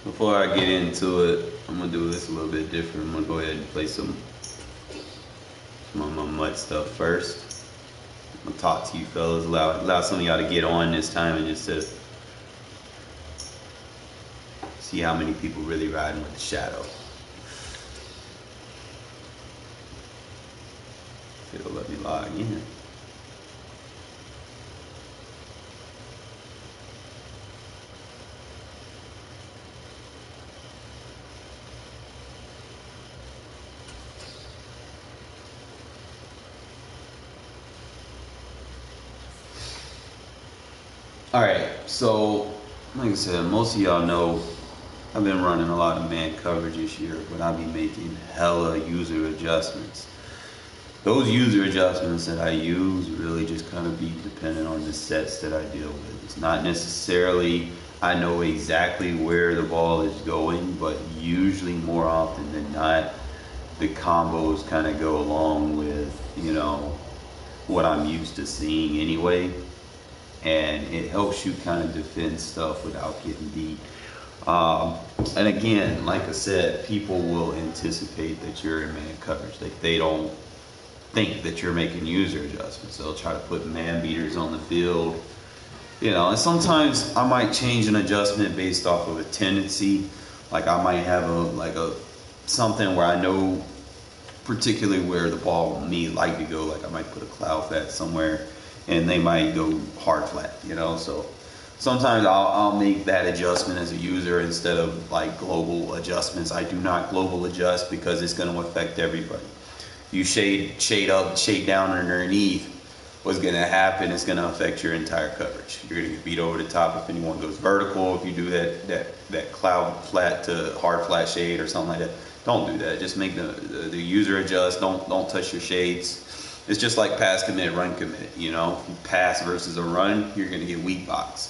Before I get into it, I'm gonna do this a little bit different. I'm gonna go ahead and play some of my mud stuff first. I'm gonna talk to you fellas, allow some of y'all to get on this time and just to see how many people really riding with the shadow. It'll let me log in. Alright, so like I said, most of y'all know I've been running a lot of man coverage this year, but I'll be making hella user adjustments. Those user adjustments that I use really just kind of be dependent on the sets that I deal with. It's not necessarily I know exactly where the ball is going, but usually more often than not, the combos kind of go along with, you know, what I'm used to seeing anyway. And it helps you kind of defend stuff without getting beat. And again, like I said, people will anticipate that you're in man coverage. They don't think that you're making user adjustments. They'll try to put man beaters on the field, you know. And sometimes I might change an adjustment based off of a tendency. Like I might have something where I know particularly where the ball may like to go. Like I might put a cloud flat somewhere, and they might go hard flat, you know. So sometimes I'll make that adjustment as a user instead of like global adjustments. I do not global adjust because it's going to affect everybody. You shade up, shade down underneath, what's going to happen is going to affect your entire coverage. You're going to get beat over the top if anyone goes vertical. If you do that cloud flat to hard flat shade or something like that, don't do that. Just make the user adjust. Don't touch your shades. It's just like pass commit, run commit. You know, if you pass versus a run, you're going to get weak box.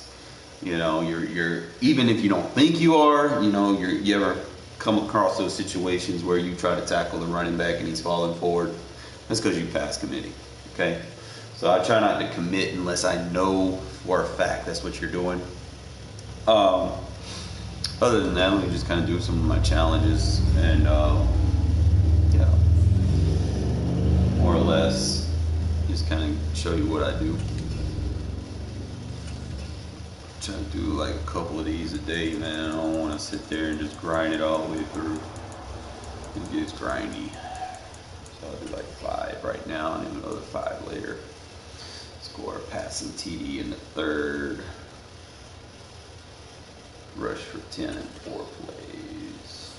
You know, you're even if you don't think you are, you know, you ever come across those situations where you try to tackle the running back and he's falling forward, that's because you pass committing. Okay, so I try not to commit unless I know for a fact that's what you're doing. Other than that, let me just kind of do some of my challenges and yeah, more or less just kind of show you what I do. Try to do like a couple of these a day, man. I don't want to sit there and just grind it all the way through. It gets grindy. So I'll do like 5 right now and then another 5 later. Score a passing TD in the 3rd. Rush for 10 in 4 plays.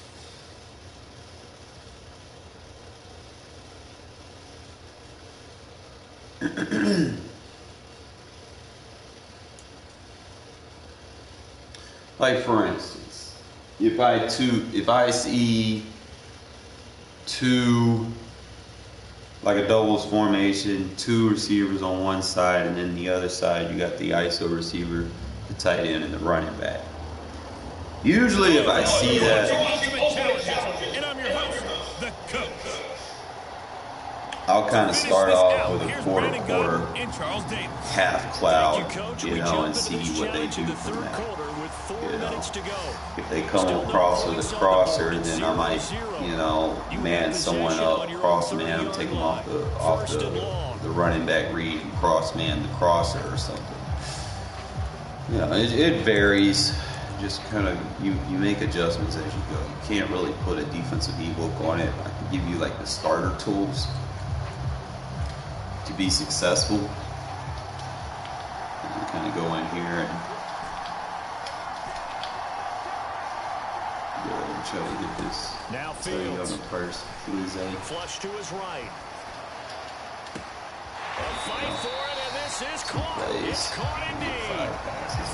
Like for instance, if I see 2, like a doubles formation, 2 receivers on one side, and then the other side you got the ISO receiver, the tight end, and the running back. Usually if I see that, I'll kind of start off with a quarter, half cloud, you know, and see what they do from that. You know, if they come across with a crosser, then I might, you know, man someone up, cross man them, take them off the running back read and cross man the crosser or something. You know, it varies. Just kind of you make adjustments as you go. You can't really put a defensive ebook on it. I can give you like the starter tools to be successful. You kind of go in here and try to get this. Now Fields. On the first flush to his right. A fight for it, and this is caught. It's caught indeed.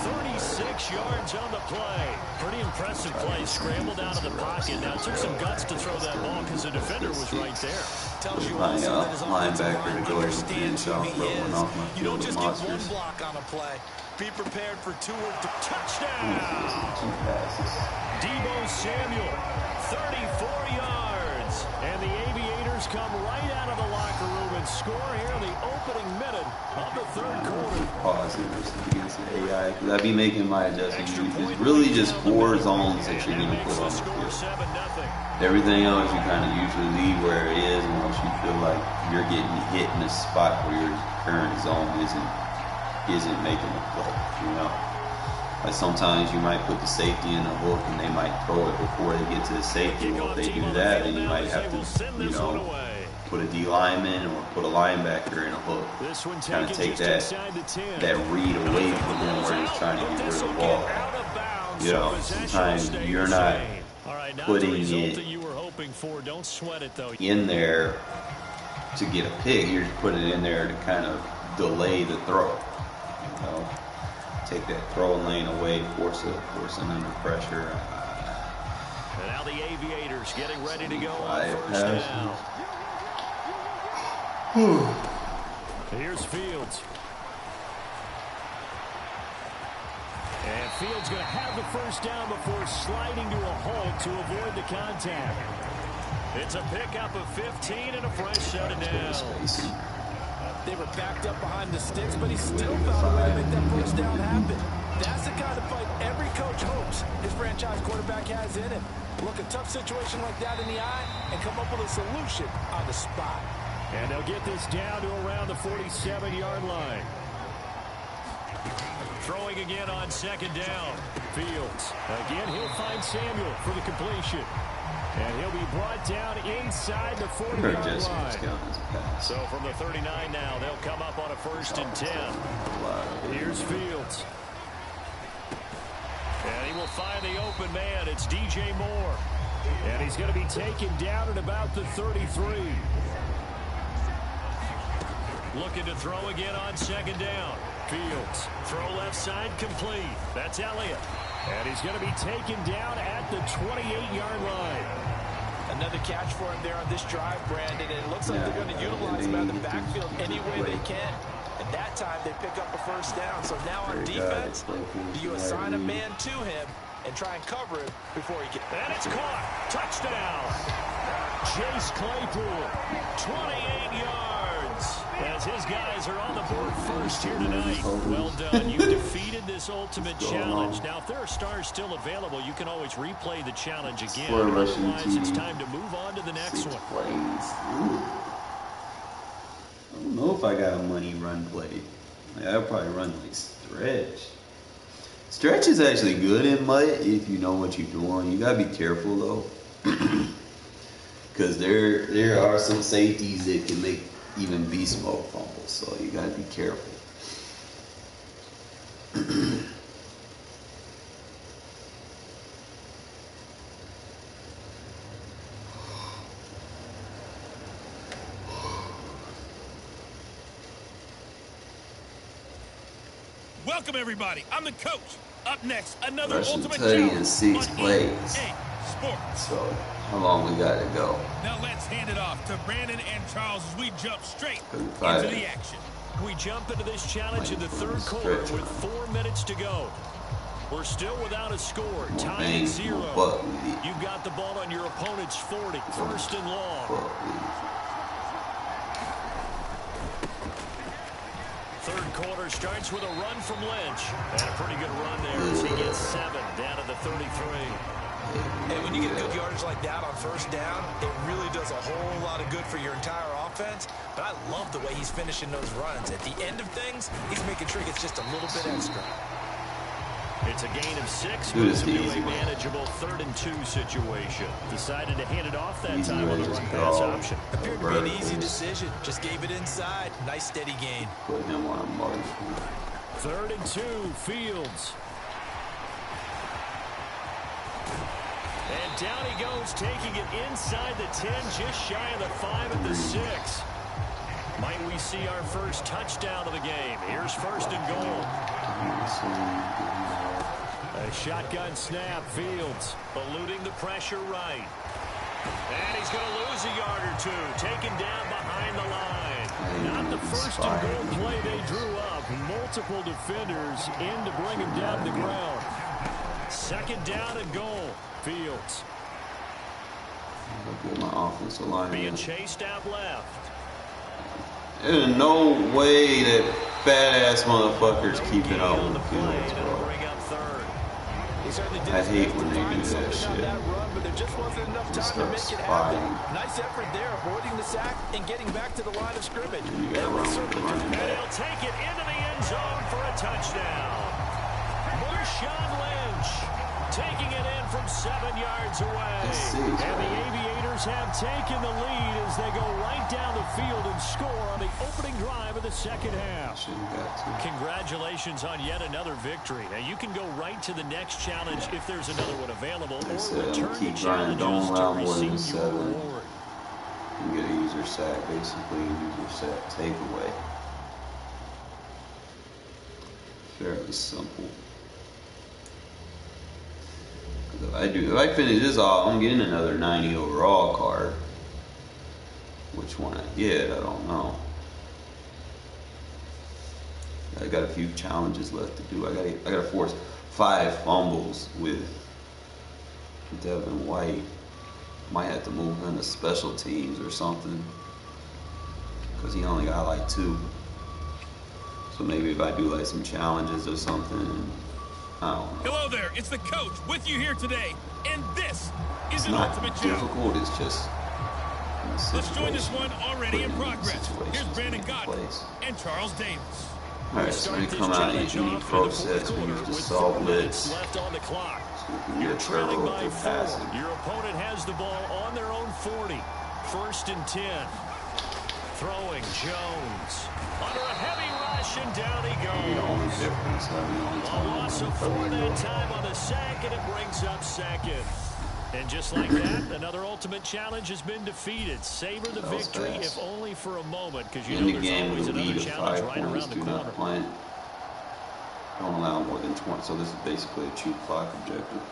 36 yards on the play. Pretty impressive play. Scrambled out of the pocket. Now it took some guts to throw that ball because the defender was right there. Tells you also that his linebacker to go understands who he is. You don't just get one block on a play. Be prepared for 2 or 3. Touchdown! Deebo Samuel, 34 yards. And the Aviators come right out of the locker room and score here in the opening minute of the third quarter. Pause here against the AI, because I be making my adjustments. It's really just 4 zones that you're going to put on the field. Everything else you kind of usually leave where it is unless you feel like you're getting hit in a spot where your current zone isn't making a play, you know. Like sometimes you might put the safety in a hook and they might throw it before they get to the safety. Well, if they do that, then you might have to, you know, put a D lineman or put a linebacker in a hook. Kind of take that read away from them where he's trying to get rid of the ball. You know, sometimes you're not putting it in there to get a pick. You're just putting it in there to kind of delay the throw. You know, take that throwing lane away, force them under pressure. And now the Aviators getting ready to go on first down. Here's Fields. And Fields going to have the first down before sliding to a halt to avoid the contact. It's a pickup of 15 and a fresh set of downs. They were backed up behind the sticks, but he still found a way to make that first down happen. That's the kind of fight every coach hopes his franchise quarterback has in him. Look a tough situation like that in the eye and come up with a solution on the spot. And they'll get this down to around the 47-yard line. Throwing again on second down. Fields. Again, he'll find Samuel for the completion. And he'll be brought down inside the 40-yard line. So from the 39 now, they'll come up on a 1st and 10. Here's Fields. And he will find the open man. It's DJ Moore. And he's going to be taken down at about the 33. Looking to throw again on second down. Fields. Throw left side complete. That's Elliott. And he's going to be taken down at the 28-yard line. Another catch for him there on this drive, Brandon. And it looks like they're going to utilize him out of the backfield any way they can. At that time, they pick up a first down. So now on defense, do you assign a man to him and try and cover him before he gets... And it's caught. Touchdown. Chase Claypool, 28 yards. As his guys are on the board first here tonight. Well done. You defeated this ultimate challenge. Now, if there are stars still available, you can always replay the challenge again. Otherwise, it's time to move on to the next one. I don't know if I got a money run play. I'll probably run like stretch. Stretch is actually good in mud if you know what you're doing. You gotta be careful though, because there are some safeties that can make even beast mode fumbles, so you gotta be careful. Welcome everybody. I'm the coach. Up next, another Russian ultimate Tutty challenge in 6 on plays. EA Sports. So how long we gotta go? Now let's hand it off to Brandon and Charles as we jump straight into the action. We jump into this challenge in the third quarter with 4 minutes to go. We're still without a score, tied at 0. You've got the ball on your opponent's 40, 1st and long. Third quarter starts with a run from Lynch. And a pretty good run there as he gets 7 down to the 33. And when you get good yardage like that on first down, it really does a whole lot of good for your entire offense. But I love the way he's finishing those runs. At the end of things, he's making sure he gets just a little bit extra. It's a gain of 6, moves him to a manageable 3rd and 2 situation. Decided to hand it off that time on the run pass option. Appeared to be an easy decision. Just gave it inside. Nice steady gain. Put him on a mark. 3rd and 2, Fields. And down he goes, taking it inside the 10, just shy of the 5 at the 6. Might we see our first touchdown of the game? Here's 1st and goal. A shotgun snap, Fields eluding the pressure right. And he's going to lose a yard or 2, taken down behind the line. Not the 1st and goal play they drew up. Multiple defenders in to bring him down to the ground. 2nd down and goal, Fields. Look at my offensive line. Being chased out left. There's no way that badass motherfuckers keeping up with the fields, bro. I hate when they do that shit. Just start spotting. Nice effort there, avoiding the sack and getting back to the line of scrimmage. And you gotta run with the running And back. he'll take it into the end zone for a touchdown. Marshawn Lynch taking it in from 7 yards away. And the Aviators have taken the lead as they go right down the field and score on the opening drive of the second half. Congratulations on yet another victory. Now you can go right to the next challenge if there's another one available, or return to challenges to receive your reward. You get a user sack, basically a user sack takeaway. Fairly simple. If I finish this off, I'm getting another 90 overall card. Which one I get, I don't know. I got a few challenges left to do. I gotta force 5 fumbles with Devin White. Might have to move him to special teams or something, because he only got like 2. So maybe if I do like some challenges or something, I don't know. Hello there, it's the coach with you here today, and this is It's an not ultimate difficult, it's just Let's join this one already in progress. Here's Brandon Godwin and Charles Davis. Alright, so when you come out and you need pro sets, we use the salt blitz. Left on the clock. So we can get a Trailing turtle by if they're 4. passing. Your opponent has the ball on their own 40. 1st and 10. Throwing Jones. Under a heavy rush and down he The goes. only difference, the only A time loss of 4 that time on the sack, and it brings up 2nd. And just like that, another ultimate challenge has been defeated. Savor the victory, if only for a moment, because you know there's always another challenge right around the corner. Punt. Don't allow more than 20, so this is basically a cheap clock objective.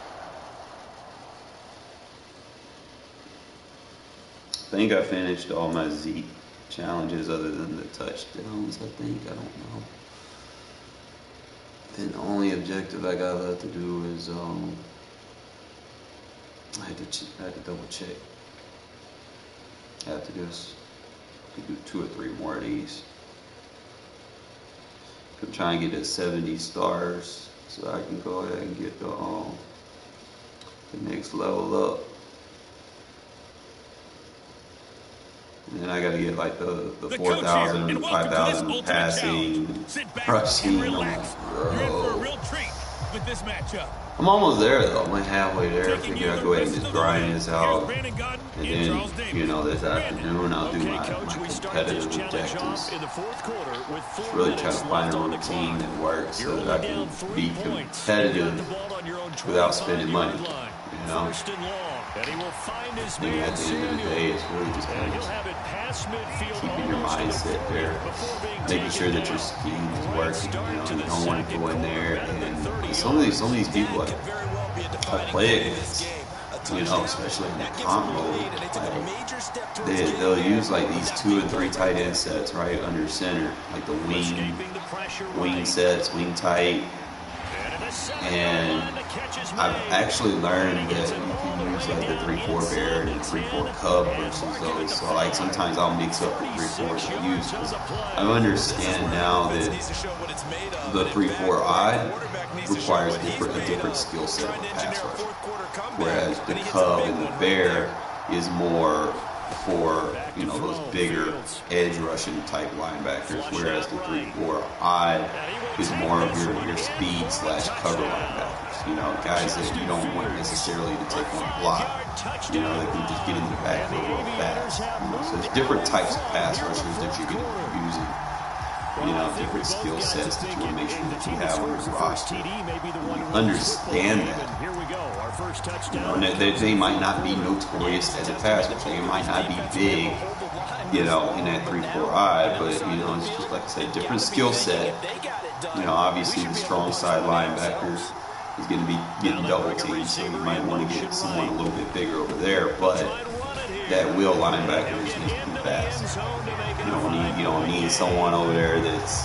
I think I finished all my Z challenges other than the touchdowns, I think. I don't know. Then the only objective I got left to do is, I had to double check. I have to do 2 or 3 more of these. I'm trying to get to 70 stars so I can go ahead and get the next level up. And then I gotta get like the 4,000, 5,000 passing, rushing. You're in for a real treat with this matchup. I'm almost there though. I'm like halfway there. I figure I'll go ahead and just grind this out. And then, you know, this afternoon I'll do my competitive objectives. Just really try to find a routine that works so that I can be competitive without spending money. You know? Maybe at the end of the day, it's really just kind of keeping your mindset there, making sure that your scheme is working. You know, you don't want to go in there and some of these people I play against, you know, especially in that comp mode, like, they'll use like these 2 and 3 tight end sets right under center, like the wing sets, wing tight. And I've actually learned that you can use like the 3-4 bear and the 3-4 cub versus those. So like sometimes I'll mix up the 3-4s I use, because I understand now that the 3-4 odd requires a different skill set of a pass rusher, whereas the cub and the bear is more for, you know, those bigger edge rushing type linebackers, whereas the 3-4 odd is more of your speed / cover linebackers. You know, guys that you don't want necessarily to take on a block. You know, they can just get in the backfield real fast. You know, so there's different types of pass rushers that you're going to be using. You know, different skill sets that you want to make sure that you have on your roster. You understand that. You know, and they might not be notorious as a pass rusher. They might not be big, you know, in that 3-4 odd, but, you know, it's just like I said, different skill set. You know, obviously the strong side linebackers is going to be getting double teamed, so you might want to get someone a little bit bigger over there, but that will linebacker is going to be fast. You don't need someone over there that's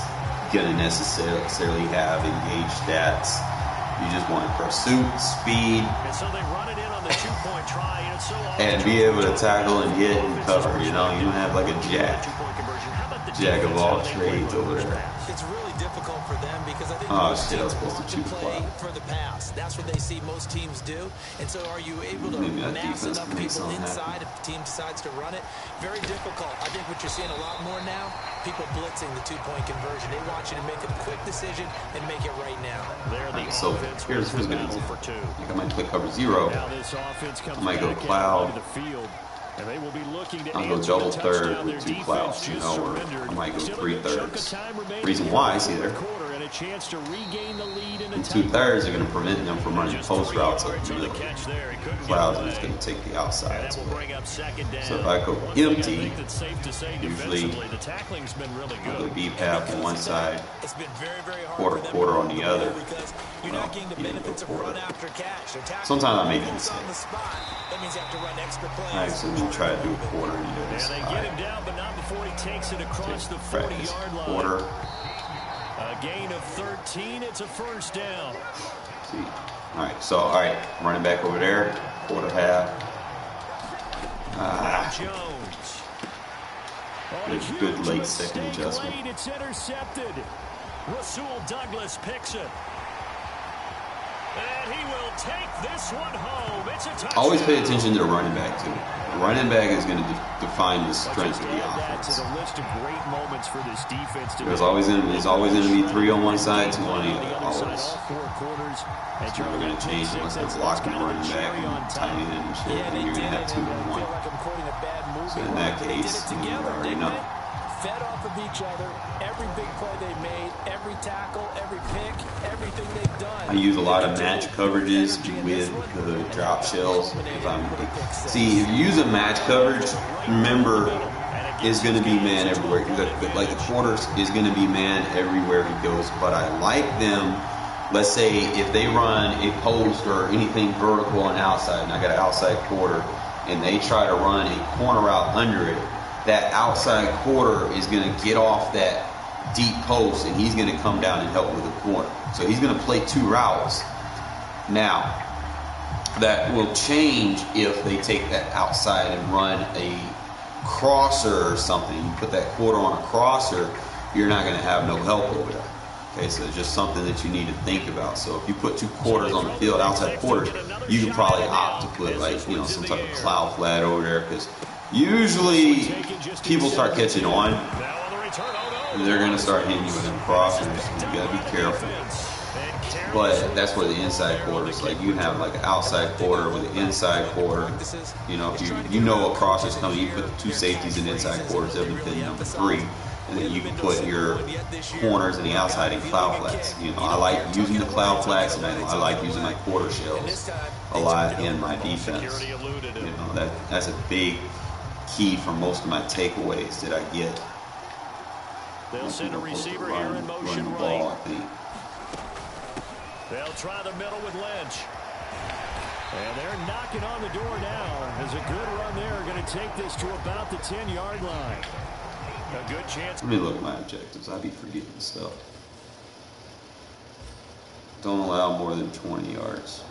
going to necessarily have engaged stats You just want pursuit, speed, And so they run it in on the 2-point try, and it's so and be able to tackle and get and cover. You know, you don't have like a jack of all trades over there. It's really difficult for them because I think most teams want to play for the pass. That's what they see most teams do. And so are you able to mass enough people inside if the team decides to run it? Very difficult. I think what you're seeing a lot more now, people blitzing the 2-point conversion. They want you to make a quick decision and make it right now. Right, so here's a good example. Like I might play cover 0. I might go cloud. And they will be looking to I'll go double third with 2 clouds, you know, or I might go 3/3. Reason why, see there, and 2/3 are going to prevent them from running post routes up the middle. Clouds are just going to take the outside. So if I go empty, usually I'll go deep half on one side, quarter on the other. Well, sometimes I make a mistake. I actually try to do a quarter on the other side. Practice quarter. A gain of 13. It's a first down. See. All right, running back over there, quarter half. Good late second adjustment. It's intercepted. Rasul Douglas picks it. And he will take this one home. It's a touchdown. Always pay attention to the running back, too. The running back is going to define the strength of the offense. There's always going to be 3 on one side, 2 on the other. Always. It's never going to change unless they're blocking the running back and tight end and shit. And you're going to have 2 on 1. So in that case, you already know. Fed off of each other, every big play they made, every tackle, every pick, everything they've done. I use a lot of match coverages with the drop shells. See, if you use a match coverage, remember, it's going to be man everywhere. Like the quarters is going to be man everywhere he goes. But I like them. Let's say if they run a post or anything vertical on the outside, and I got an outside quarter, and they try to run a corner route under it, that outside quarter is going to get off that deep post, and he's going to come down and help with the corner. So he's going to play 2 routes. Now, that will change if they take that outside and run a crosser or something. You put that quarter on a crosser, you're not going to have no help over there. Okay, so it's just something that you need to think about. So if you put 2 quarters on the field, outside quarters, you can probably opt to put some type of cloud flat over there, because usually people start catching on, and they're going to start hitting you with them crossers. You got to be careful. But that's where the inside quarter is. Like you have like an outside quarter with an inside quarter. You know, if you know a crosser's coming, you put the 2 safeties in inside quarters, they'll be putting number 3. And then you can put your corners and the outside in cloud flats. You know, I like using the cloud flats, and I like using my quarter shells a lot in my defense. You know, that's a big key for most of my takeaways that I get. They'll send a receiver here in motion ball, I think. They'll try the middle with Lynch. And they're knocking on the door now. There's a good run there. Going to take this to about the 10-yard line. A good chance. Let me look at my objectives. I be forgetting stuff. Don't allow more than 20 yards.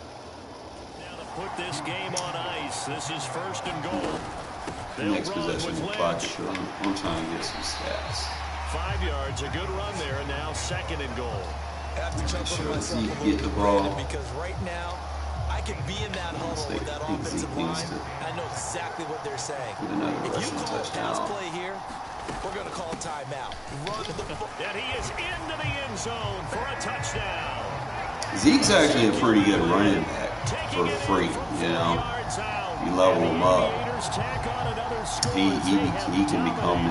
Now to put this game on ice. This is 1st and goal. Next possession in the pocket. I'm trying to get some stats. 5 yards, a good run there, and now 2nd and goal. I have to chuckle to myself a get the ball because right now I could be in that huddle with that offensive line. I know exactly what they're saying. If you call a pass play here, we're going to call timeout. Run the ball. And he is into the end zone for a touchdown. Zeke's actually a pretty good running back for free, you know. You level him up. He can become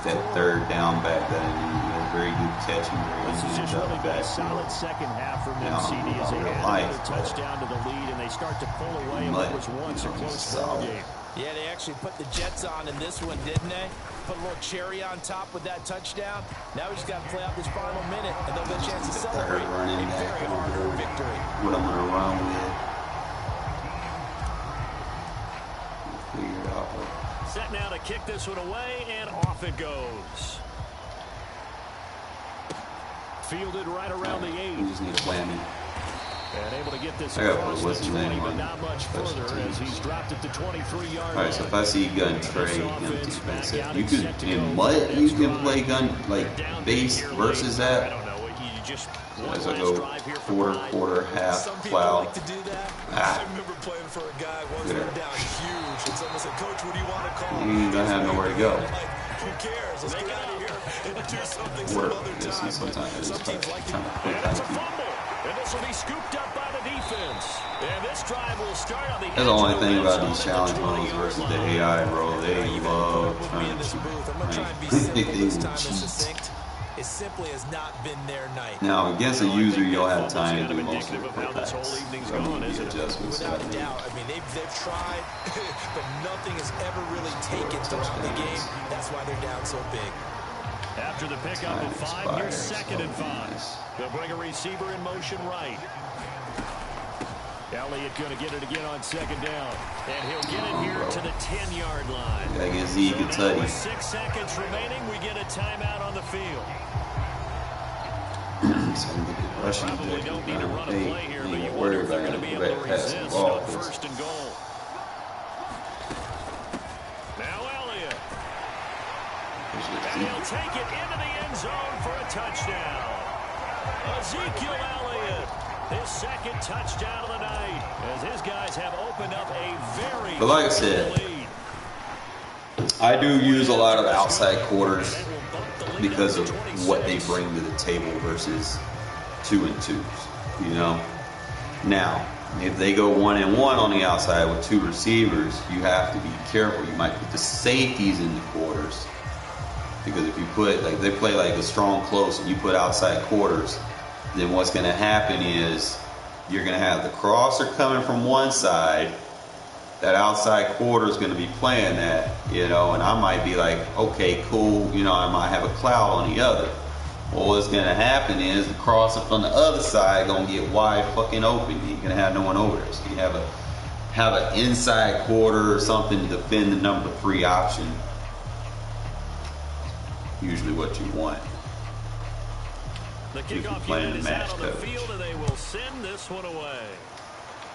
that 3rd down back that I need. Very good catching, very good job back. Solid second half from them, CD, as they add another touchdown to the lead, and they start to pull away in what was once a close ball game. Yeah, they actually put the Jets on in this one, didn't they? Put a little cherry on top with that touchdown. Now we just got to play out this final minute, and they'll get a chance to celebrate a very hard victory. What I'm going to run with. Figure it out. Set now to kick this one away, and off it goes. Fielded right around the 8. We just need a whammy. And able to get this I gotta across put what's the his 20, name but on not much special further as teams. he's dropped it to 23-yard Alright, so if I see gun trade him defensive, you could in MUT you can play gun like base versus that. So as I go quarter, half, Some people plow. like to do that. Ah. I remember playing for a guy once we were down huge, and someone said, "Coach, what do you want to call?" You ain't gonna have nowhere to go. I'm like, who cares? Let's get out of here and do something some other time. Sometimes I just Some teams like to. And it's a fumble. And this will be scooped up by the defense. And this drive will start on the That's the only thing about these challenge modes versus the AI, bro. They love trying to cheat. They will cheat. It simply has not been their night. Now, against a user, you'll have time to do most of the pullbacks. The adjustments. Without a doubt. I mean, they've tried, but nothing has ever really taken throughout the game. That's why they're down so big. After the pickup of 5, here's 2nd and 5. They'll bring a receiver in motion right. Elliott going to get it again on 2nd down. And he'll get it here to the 10-yard line. Gotta get Zeke and Tutty. With 6 seconds remaining, we get a timeout on the field. Probably don't need to run a play here, but you wonder if they're going to be able to resist on 1st and goal. Now Elliott. And he'll take it into the end zone for a touchdown. Ezekiel Elliott, his 2nd touchdown of the night, as his guys have opened up a very But like I said, lead. I do use a lot of outside quarters because of what they bring to the table versus 2 and 2s, you know. Now, if they go 1 and 1 on the outside with 2 receivers, you have to be careful. You might put the safeties in the quarters, because if you put, like, they play like a strong close and you put outside quarters, then what's going to happen is you're going to have the crosser coming from one side. That outside quarter is going to be playing that, you know, and I might be like, okay, cool, you know, I might have a cloud on the other. Well, what's going to happen is the crosser from the other side going to get wide fucking open. You're going to have no one over there. So you have an inside quarter or something to defend the number 3 option. Usually what you want. The kickoff unit is out on the field, and they will send this one away.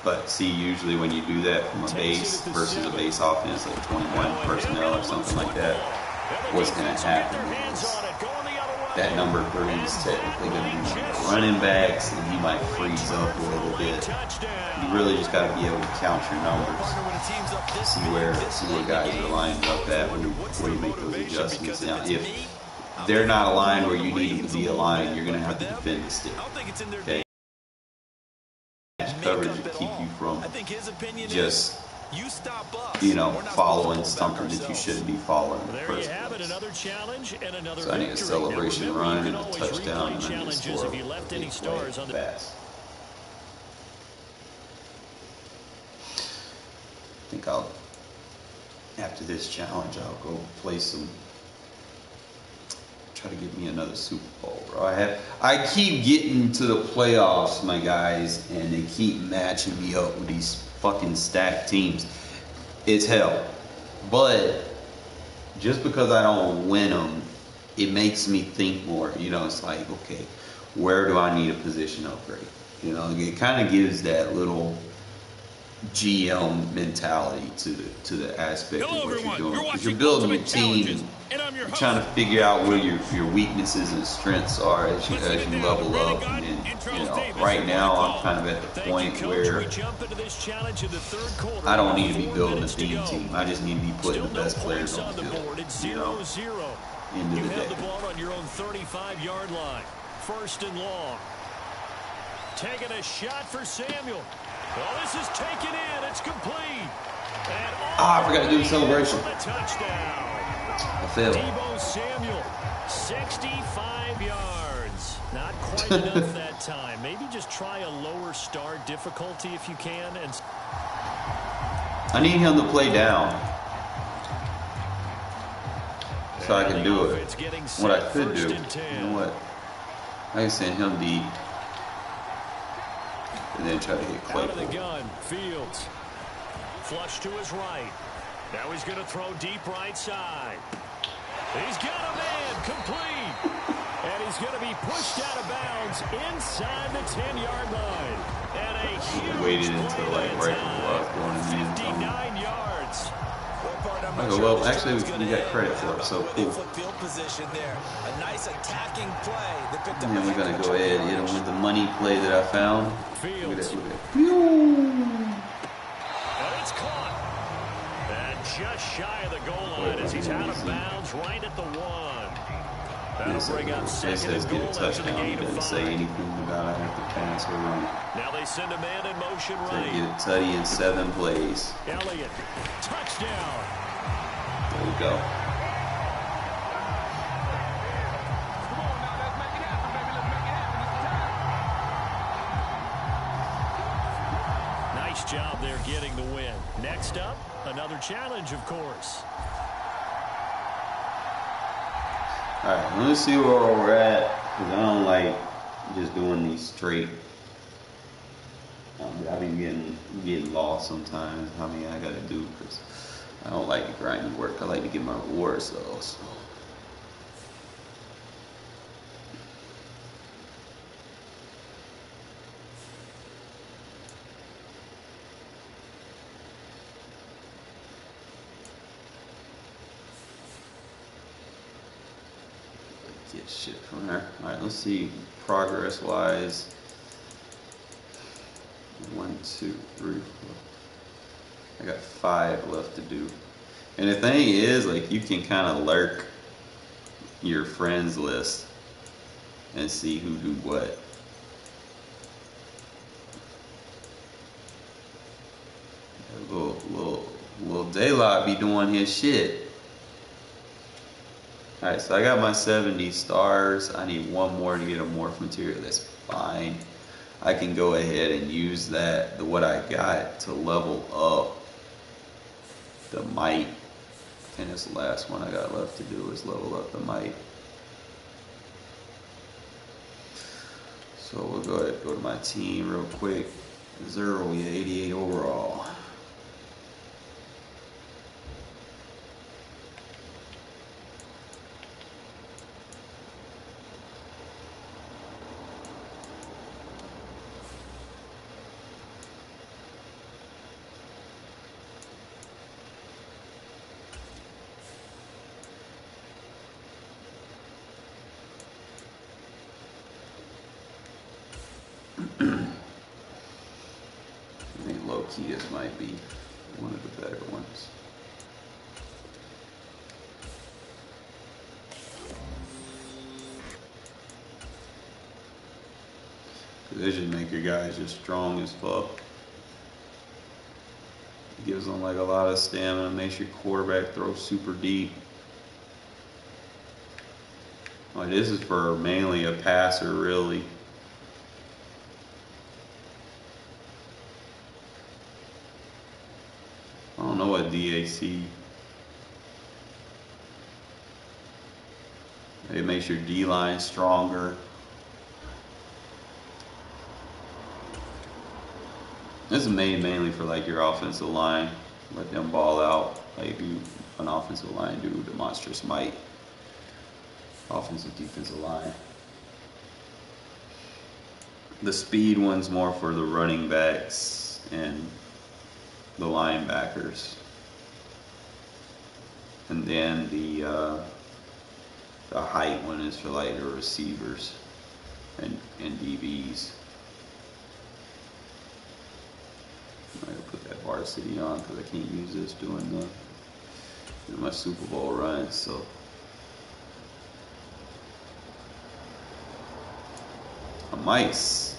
But see, usually when you do that from a base versus a base offense, like 21 personnel or something like that, what's going to happen is that number 3 is technically going to be one of the running backs, and he might freeze up a little bit. You really just got to be able to count your numbers, see where guys are lined up at where you make those adjustments. Now, if they're not aligned where you need them to be aligned, you're going to have to defend the stick. Okay. Coverage to keep you from just, you know, following something that you shouldn't be following in the first place. So I need a celebration run and a touchdown, and I need to score a big play fast. I think after this challenge, I'll go play try to get me another Super Bowl, bro. I keep getting to the playoffs, my guys, and they keep matching me up with these fucking stacked teams. It's hell. But just because I don't win them, it makes me think more. You know, it's like, okay, where do I need a position upgrade? You know, it kind of gives that little GM mentality to the aspect of what you're doing. Because you're building a team, you're trying to figure out where your weaknesses and strengths are as you level up. And then, you know, right now I'm kind of at the point where I don't need to be building a theme team. I just need to be putting the best players on the field. You know, end of the day. The ball on your own 35-yard line. 1st and long. Taking a shot for Samuel. Well, this is taken in. It's complete. I forgot to do the celebration. Touchdown. I failed. Deebo Samuel, 65 yards. Not quite enough that time. Maybe just try a lower star difficulty if you can. And I need him to play down so I can do it. What I could do, you know what? I can send him deep and then try to hit Claypool. Out of the gun, Fields. Flush to his right. Now he's going to throw deep right side. He's got a man, complete. And he's going to be pushed out of bounds inside the 10-yard line. And a huge waited until like right before I was going in the end zone. 59 yards. Okay, well, actually, we got credit for it, so cool. Field position there. A nice attacking play. And then we're going to go ahead and hit him with the money play that I found. Look at that, look at that. And it's caught. And just shy of the goal line as he's out of bounds right at the 1. That'll bring up second and goal after the gain of 5. Doesn't say anything about I have to pass or run. Now they send a man in motion So right. get a tutty in 7 plays. Elliott, touchdown. There we go. Nice job there getting the win. Next up, another challenge, of course. Alright, let's see where we're at. Because I don't like just doing these straight. I've been getting lost sometimes. How many I gotta do, because I don't like the grindy work. I like to get my rewards though. So. Get shit from there. Alright, let's see progress wise. 1, 2, 3, 4. I got 5 left to do. And the thing is, like, you can kind of lurk your friends list and see who do what. Little Daylight be doing his shit. Alright, so I got my 70 stars. I need 1 more to get a morph material. That's fine. I can go ahead and use that, what I got, to level up the might. And that's the last one I got left to do, is level up the might. So we'll go ahead and go to my team real quick. 0, yeah, 88 overall. I think low-key this might be one of the better ones. This should make your guys just strong as fuck. It gives them like a lot of stamina, makes your quarterback throw super deep. Like, this is for mainly a passer, really. I don't know what DAC. It makes your D-line stronger. This is made mainly for like your offensive line. Let them ball out. Like if you an offensive line do the monstrous might. Offensive, defensive line. The speed one's more for the running backs and the linebackers. And then the height one is for like the receivers and DBs. I'm gonna put that varsity on because I can't use this doing my Super Bowl run. So mice.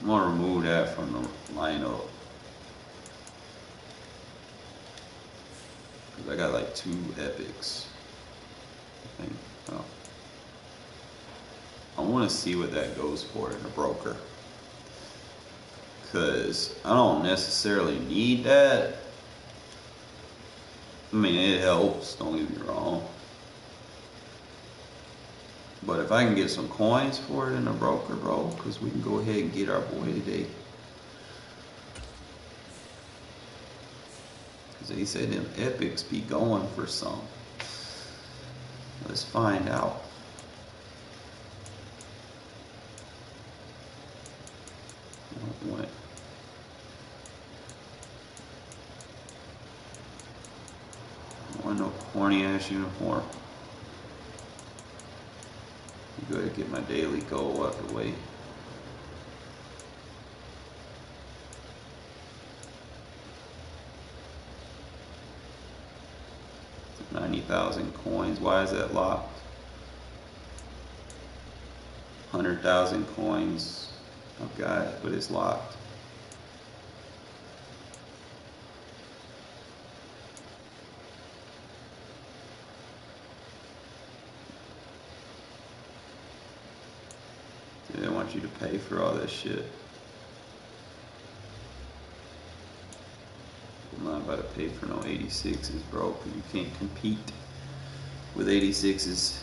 I'm gonna remove that from the lineup because I got like 2 epics. I think. Oh. I want to see what that goes for in a broker, because I don't necessarily need that. I mean, it helps, don't get me wrong. But if I can get some coins for it in a broker, bro, because we can go ahead and get our boy today. Because they say them epics be going for some. Let's find out. I don't want it. I don't want no corny ass uniform. Go ahead and get my daily goal out the way. 90,000 coins. Why is that locked? 100,000 coins. I've got it, but it's locked. They want you to pay for all this shit. I'm not about to pay for no 86s, bro, because you can't compete with 86s.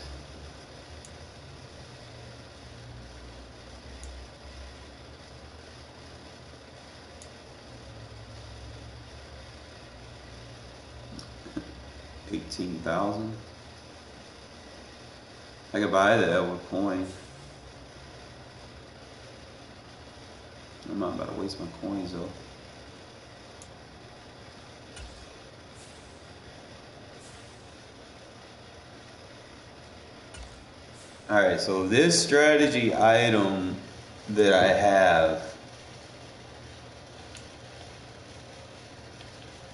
$18,000. I could buy that with coins. I'm not about to waste my coins though. Alright, so this strategy item that I have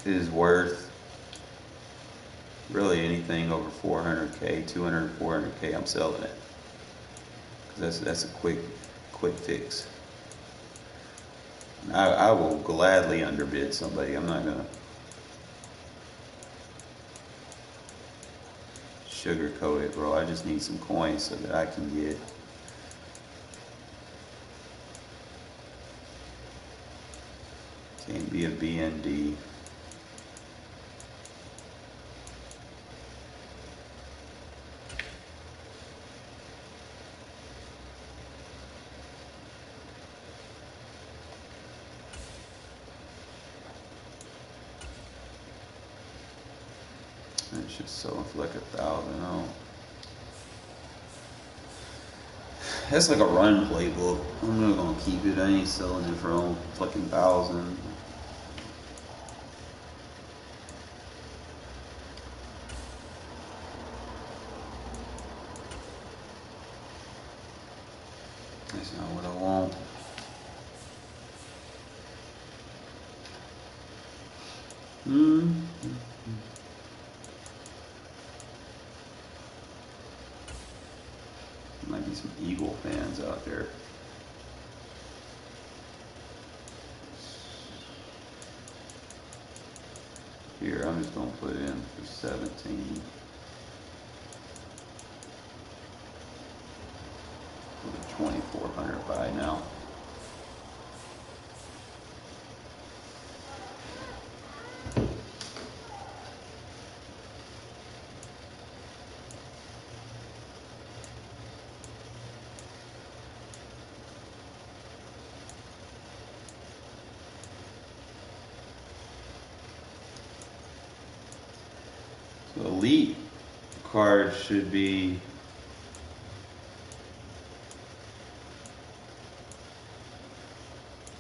is worth really anything over 400k, 200, 400k. I'm selling it because that's a quick fix. I will gladly underbid somebody. I'm not gonna sugarcoat it, bro. I just need some coins so that I can get can't be a BND. It's just selling for like 1,000. Oh, that's like a run playbook. I'm not gonna keep it. I ain't selling it for a fucking 1,000. That's not what I want. Might be some Eagle fans out there. Here, I'm just gonna put in for 17. With a 2,400 buy now. So elite cards should be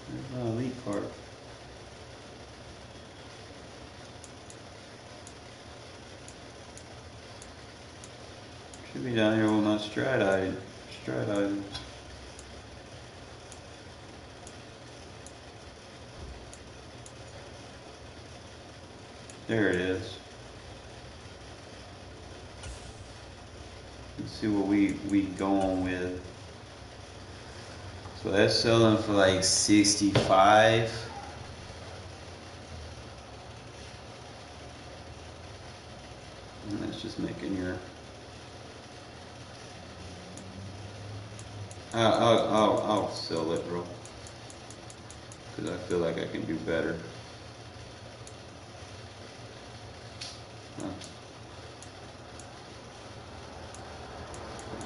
there's no elite card. Should be down here with my strat items. There it is. Let's see what we going with. So that's selling for like 65. And that's just making your. I'll sell it, bro. Because I feel like I can do better.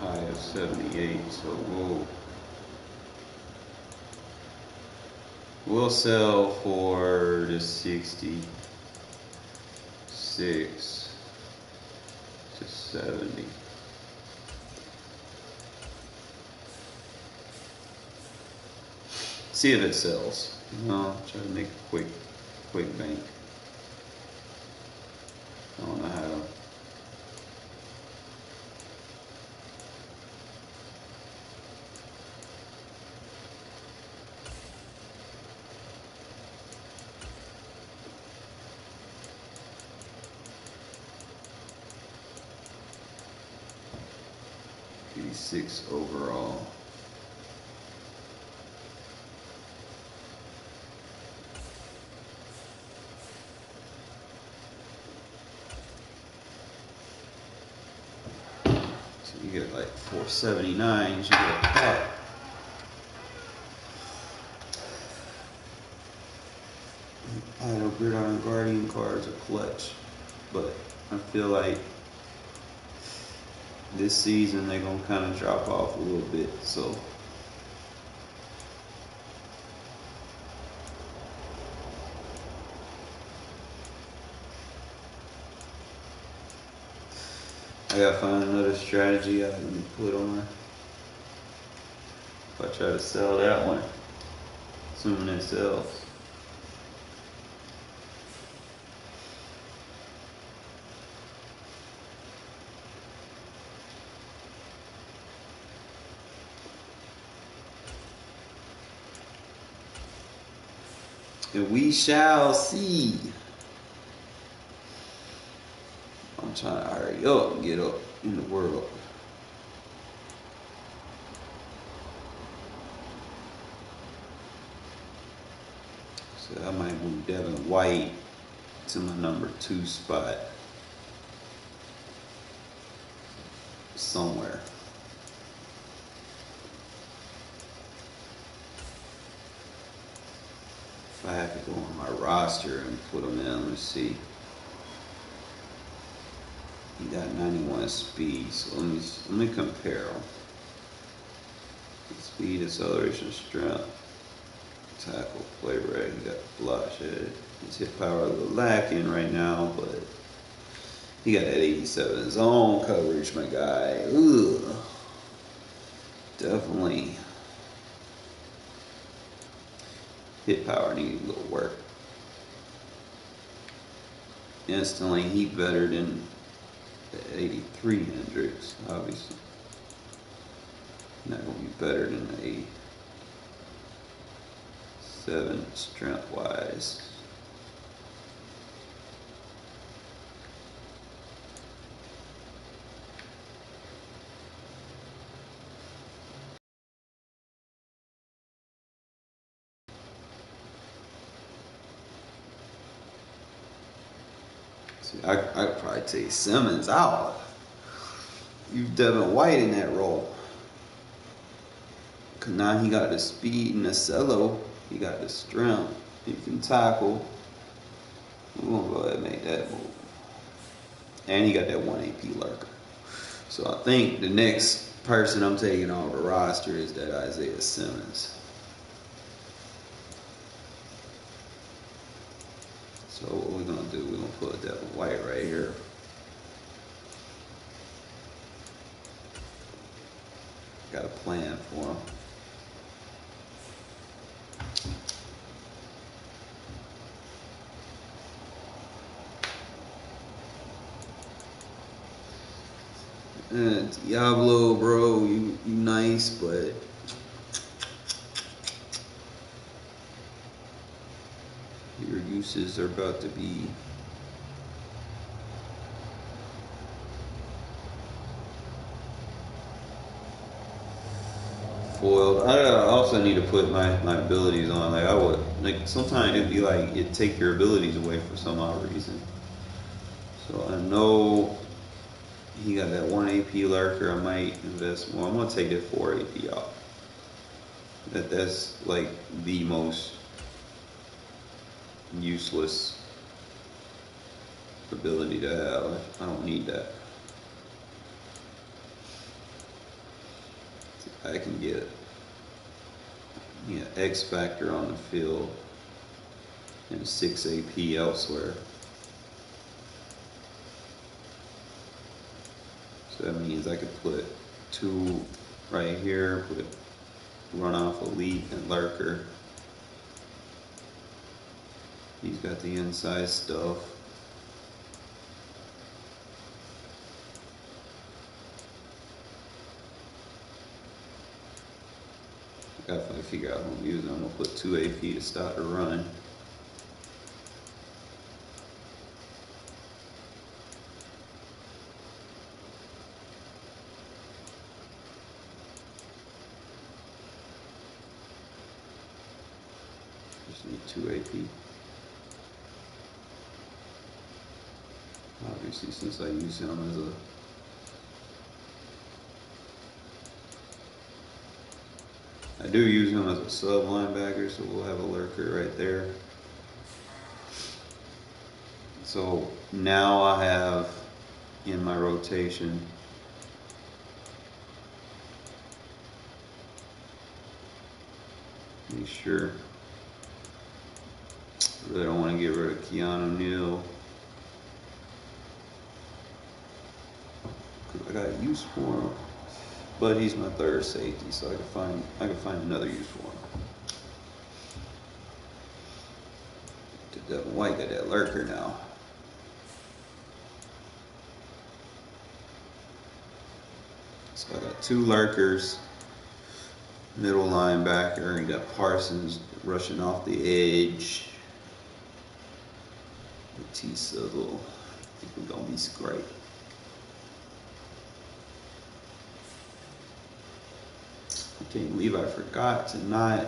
High of 78, so we'll sell for the 66 to 70. See if it sells. You know, try to make a quick bank. I don't know how. Six overall. So you get like 479, you get a pack. Idle Gridiron Guardian cards are clutch, but I feel like this season they're gonna kind of drop off a little bit, so I gotta find another strategy I can put on if I try to sell that one, assuming it sells. And we shall see. I'm trying to hurry up and get up in the world. So I might move Devin White to my number 2 spot somewhere. If I have to go on my roster and put him in, let me see. He got 91 speed, so let me compare him. Speed, acceleration, strength, tackle, play rate. He got bloodshed. His hit power a little lacking right now, but he got that 87 zone coverage, my guy. Ugh. Definitely. Hit power needs a little work. Instantly, he better than the 83 Hendricks, obviously. Not gonna be better than the 87 strength wise. See, I'd probably take Simmons out. You've Devin White in that role. Cause now he got the speed and the cello. He got the strength. He can tackle. We're gonna go ahead and make that move. And he got that 1 AP lurker. So I think the next person I'm taking off the roster is that Isaiah Simmons. So what we're gonna do, we're gonna put Devin White right here. Got a plan for him. And Diablo, bro, you nice, but your uses are about to be foiled. I also need to put my abilities on. Like I would, like sometimes it'd be like it'd take your abilities away for some odd reason. So I know he got that 1 AP lurker. I might invest more. I'm gonna take that 4 AP off. That's like the most useless ability to have. I don't need that. I can get X factor on the field and 6 AP elsewhere. So that means I could put 2 right here, put run off elite and lurker, He's got the inside stuff. I gotta figure out who I'm using. I'm gonna put 2 AP to stop the run. Just need 2 AP. Obviously, since I use him as a I do use him as a sub linebacker, so we'll have a lurker right there. So now I have in my rotation make sure. I really don't want to get rid of Keanu Neal. I got use for him, but he's my third safety, so I can find another use for him. Devin White got that lurker now. So I got 2 lurkers, middle linebacker, and got Parsons rushing off the edge. T-Sizzle. I think we're gonna be great. I can't believe I forgot to not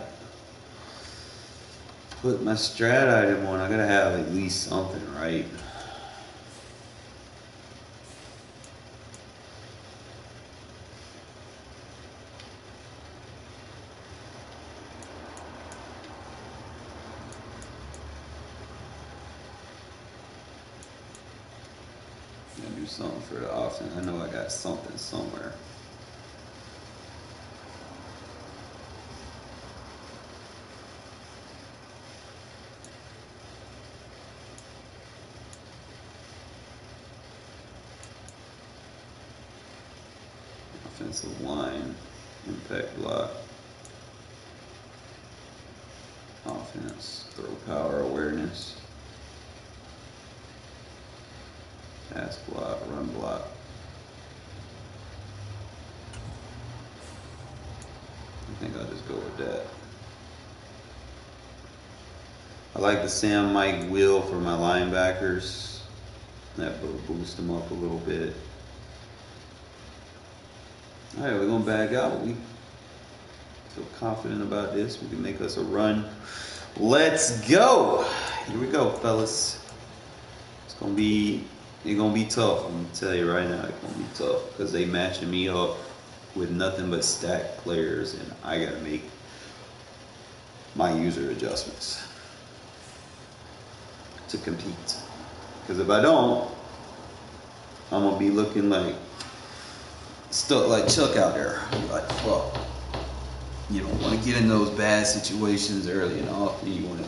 put my strat item on. I gotta have at least something, right? Gotta do something for the offense. I know I got something somewhere. Offensive line, impact block, offense, throw power awareness, pass block, run block. I think I'll just go with that. I like the Sam Mike wheel for my linebackers. That will boost them up a little bit. All right, we're gonna back out. We feel confident about this. We can make us a run. Let's go. Here we go, fellas. It's gonna be tough. I'm gonna tell you right now, it's gonna be tough because they matching me up with nothing but stacked players, and I gotta make my user adjustments to compete. Because if I don't, I'm gonna be looking like stuck like Chuck out there. Like, well, you don't want to get in those bad situations early and often. You want to.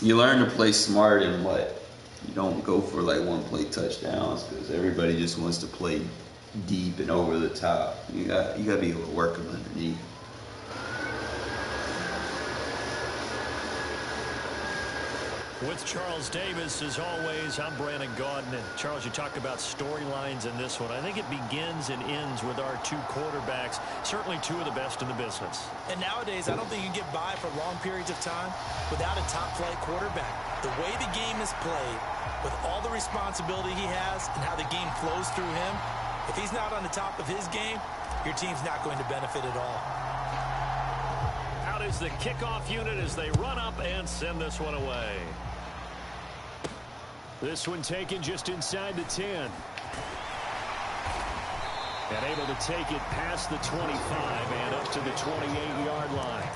You learn to play smart and what? You don't go for like one play touchdowns because everybody just wants to play deep and over the top. You got to be able to work them underneath. With Charles Davis, as always, I'm Brandon Gaudin. And Charles, you talk about storylines in this one. I think it begins and ends with our 2 quarterbacks, certainly 2 of the best in the business. And nowadays, I don't think you can get by for long periods of time without a top-flight quarterback. The way the game is played, with all the responsibility he has and how the game flows through him, if he's not on the top of his game, your team's not going to benefit at all. Out is the kickoff unit as they run up and send this one away. This one taken just inside the 10. And able to take it past the 25 and up to the 28-yard line.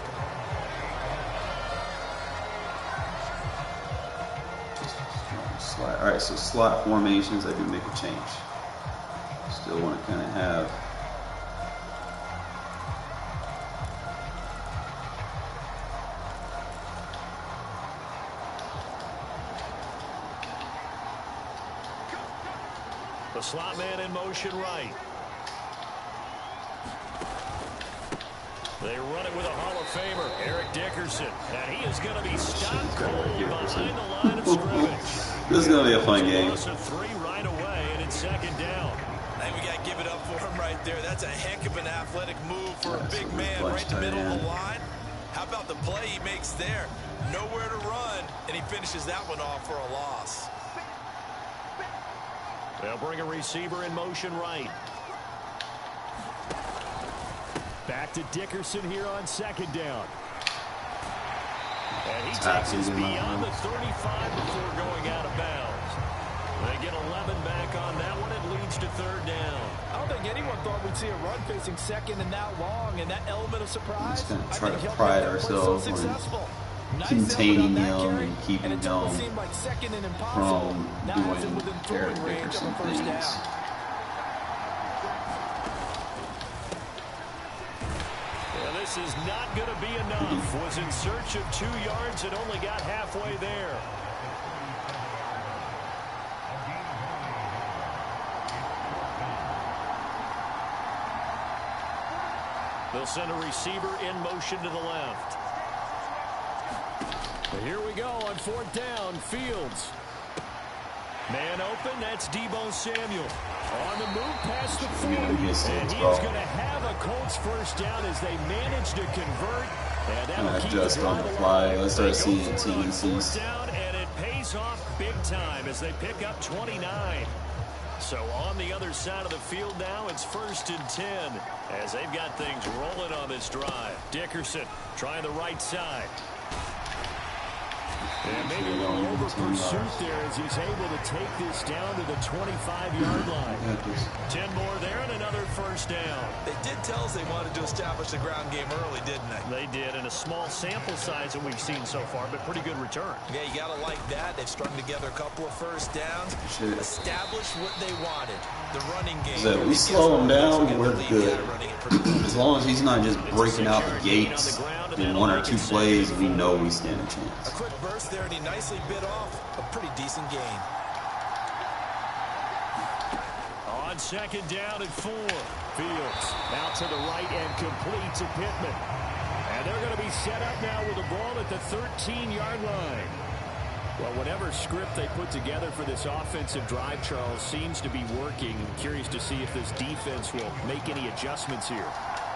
Slot. All right, so slot formations, I do make a change. Still want to kind of have the slot man in motion right. They run it with a Hall of Famer, Eric Dickerson, and he is going to be stopped cold behind the line of scrimmage. This is going to be a fun game. Loss of 3 right away, and it's second down. I think we got to give it up for him right there. That's a heck of an athletic move for a big man right in the middle of the line. How about the play he makes there? Nowhere to run, and he finishes that one off for a loss. They'll bring a receiver in motion right. Back to Dickerson here on second down. And he takes us beyond the 35 before going out of bounds. They get 11 back on that one. It leads to third down. I don't think anyone thought we'd see a run facing second and that long, and that element of surprise. We're just going to try to pride ourselves on containing him and keeping him prone doing Eric Dickerson things. This is not going to be enough. Was in search of 2 yards and only got halfway there. They'll send a receiver in motion to the left. But here we go on fourth down. Fields. Man open, that's Deebo Samuel. On the move past the 40. And he's going to have a Colts first down as they manage to convert. And that'll keep just on the fly. Let's start seeing TNCs. And it pays off big time as they pick up 29. So on the other side of the field now, it's 1st and 10 as they've got things rolling on this drive. Dickerson trying the right side. And maybe a little over pursuit there as he's able to take this down to the 25-yard line. 10 more there and another first down. They did tell us they wanted to establish the ground game early, didn't they? They did, in a small sample size that we've seen so far, but pretty good return. Yeah, you got to like that. They've strung together a couple of first downs, established what they wanted, the running game. So we slow him down, we're good. As long as he's not just breaking out the gates in 1 or 2 plays, we know we stand a chance. A quick burst there, and he nicely bit off a pretty decent gain. On second down and 4. Fields out to the right and complete to Pittman. And they're going to be set up now with the ball at the 13-yard line. Well, whatever script they put together for this offensive drive, Charles, seems to be working. I'm curious to see if this defense will make any adjustments here.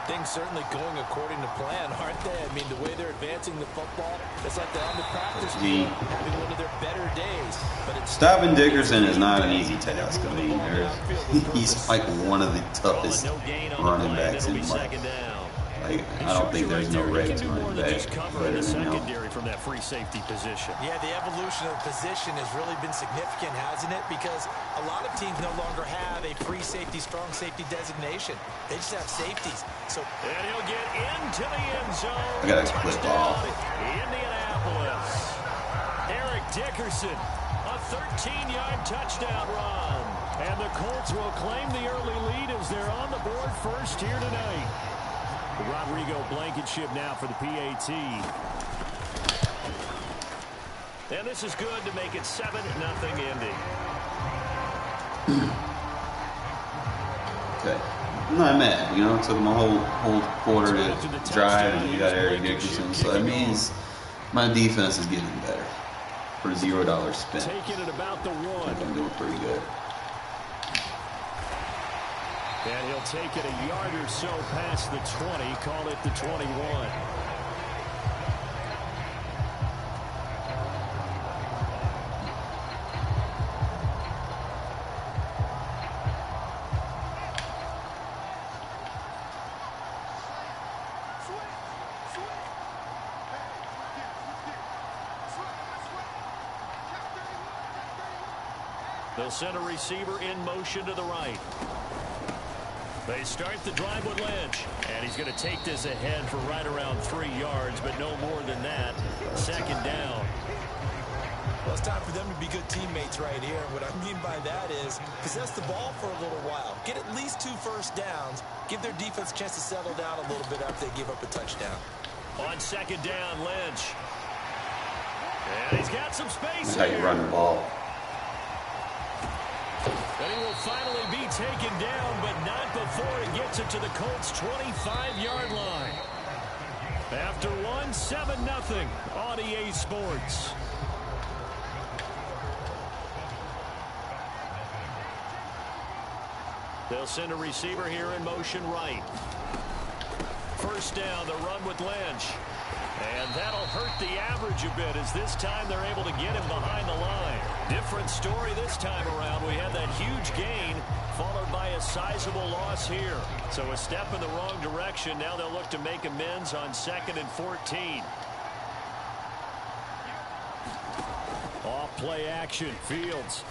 Things certainly going according to plan, aren't they? I mean, the way they're advancing the football, it's like they're on the practice field, having one of their better days. But stopping Dickerson is not an easy task. I mean, he's like one of the toughest running backs in life. Like, I don't think there's no Regs running back better than him. From that free safety position. Yeah, the evolution of the position has really been significant, hasn't it? Because a lot of teams no longer have a free safety, strong safety designation. They just have safeties. So, and he'll get into the end zone. I got to clip off. Indianapolis. Eric Dickerson, a 13-yard touchdown run. And the Colts will claim the early lead as they're on the board first here tonight. Rodrigo Blankenship now for the PAT. And this is good to make it 7-0 Indy. Okay. I'm not mad. You know, it took them a whole quarter to drive, and you got Eric Dickerson. So that means my defense is getting better for $0 spent. Taking it about the 1. I'm doing pretty good. And he'll take it a yard or so past the 20, call it the 21. They'll send a receiver in motion to the right. They start the drive with Lynch, and he's going to take this ahead for right around 3 yards, but no more than that. Second down. Well, it's time for them to be good teammates right here. What I mean by that is possess the ball for a little while. Get at least 2 first downs. Give their defense a chance to settle down a little bit after they give up a touchdown. On second down, Lynch. And he's got some space That's how you run the ball. And he will finally be taken down, but not before he gets it to the Colts' 25-yard line. After one, 7-0 on EA Sports. They'll send a receiver here in motion right. First down, the run with Lynch. And that'll hurt the average a bit as this time they're able to get him behind the line. Different story this time around. We had that huge gain followed by a sizable loss here. So a step in the wrong direction. Now they'll look to make amends on 2nd and 14. Off play action. Fields.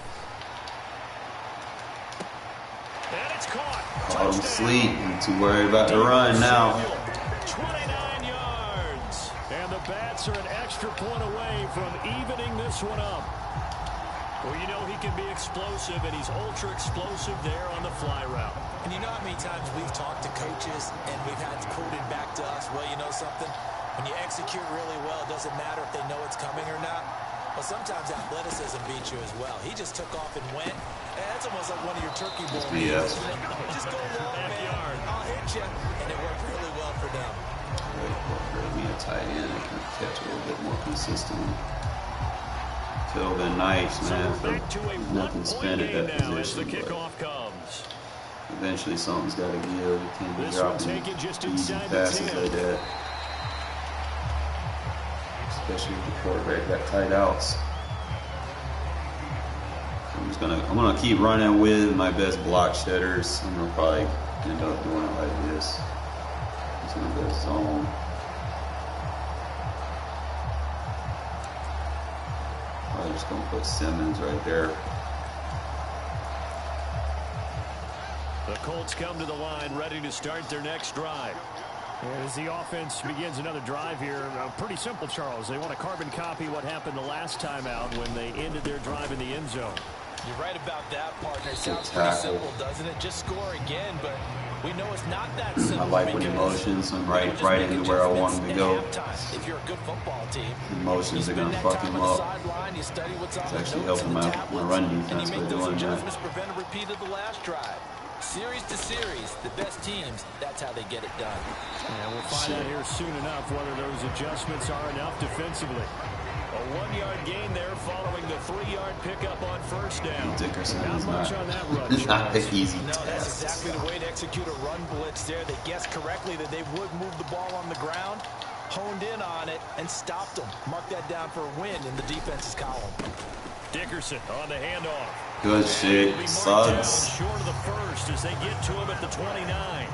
And it's caught. Caught him asleep. I'm too worried about the run now. 29 yards. And the Bats are an extra point away from evening this one up. Well, you know he can be explosive, and he's ultra explosive there on the fly route. And you know how many times we've talked to coaches and we've had to quote it back to us, well, you know something? When you execute really well, it doesn't matter if they know it's coming or not. Well, sometimes athleticism beats you as well. He just took off and went. And that's almost like one of your turkey bowl moves. Yeah. Just go long, man. I'll hit you. And it worked really well for them. Be a tight end that can catch a little bit more consistently. Philbin nice, man. For nothing spent at that position. The kickoff comes. Eventually, something's got to give. You can't be dropping easy passes like that. Especially if the quarterback got tight outs. I'm gonna keep running with my best block shedders. I'm gonna probably end up doing it like this. Into the zone. I'm just gonna put Simmons right there. The Colts come to the line, ready to start their next drive. As the offense begins another drive here, pretty simple, Charles. They want to carbon copy what happened the last time out when they ended their drive in the end zone. You're right about that, partner. It sounds pretty simple, doesn't it? Just score again, but we know it's not that simple. I like with emotions. I'm right into where I want them to go. If you're a good football team, emotions are going to fuck him up. It's actually helping my run defense by doing that. Prevent a repeat of the last drive. Series to series, the best teams, that's how they get it done. And we'll find out here soon enough whether those adjustments are enough defensively. A 1-yard gain there following the 3-yard pickup on first down. Dickerson not is much not, on that run. it's not an easy No, test. that's exactly the way to execute a run blitz there. They guessed correctly that they would move the ball on the ground, honed in on it, and stopped them. Mark that down for a win in the defense's column. Dickerson on the handoff. Good shit. Suggs. Short of the first as they get to him at the 29.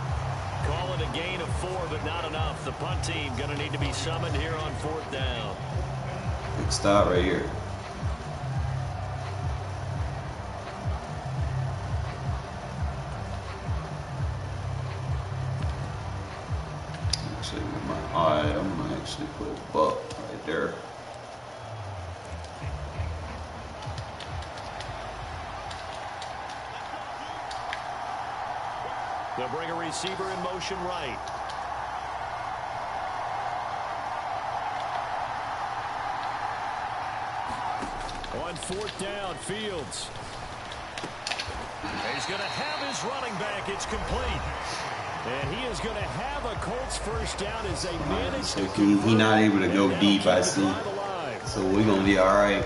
Call it a gain of 4, but not enough. The punt team going to need to be summoned here on 4th down. Big stop right here. Actually, with my eye, I'm going to actually put a buck right there. They'll bring a receiver in motion right. On 4th down, Fields. He's going to have his running back. It's complete. And he is going to have a Colts first down as they manage so he not able to go deep, I see. So we're going to be all right.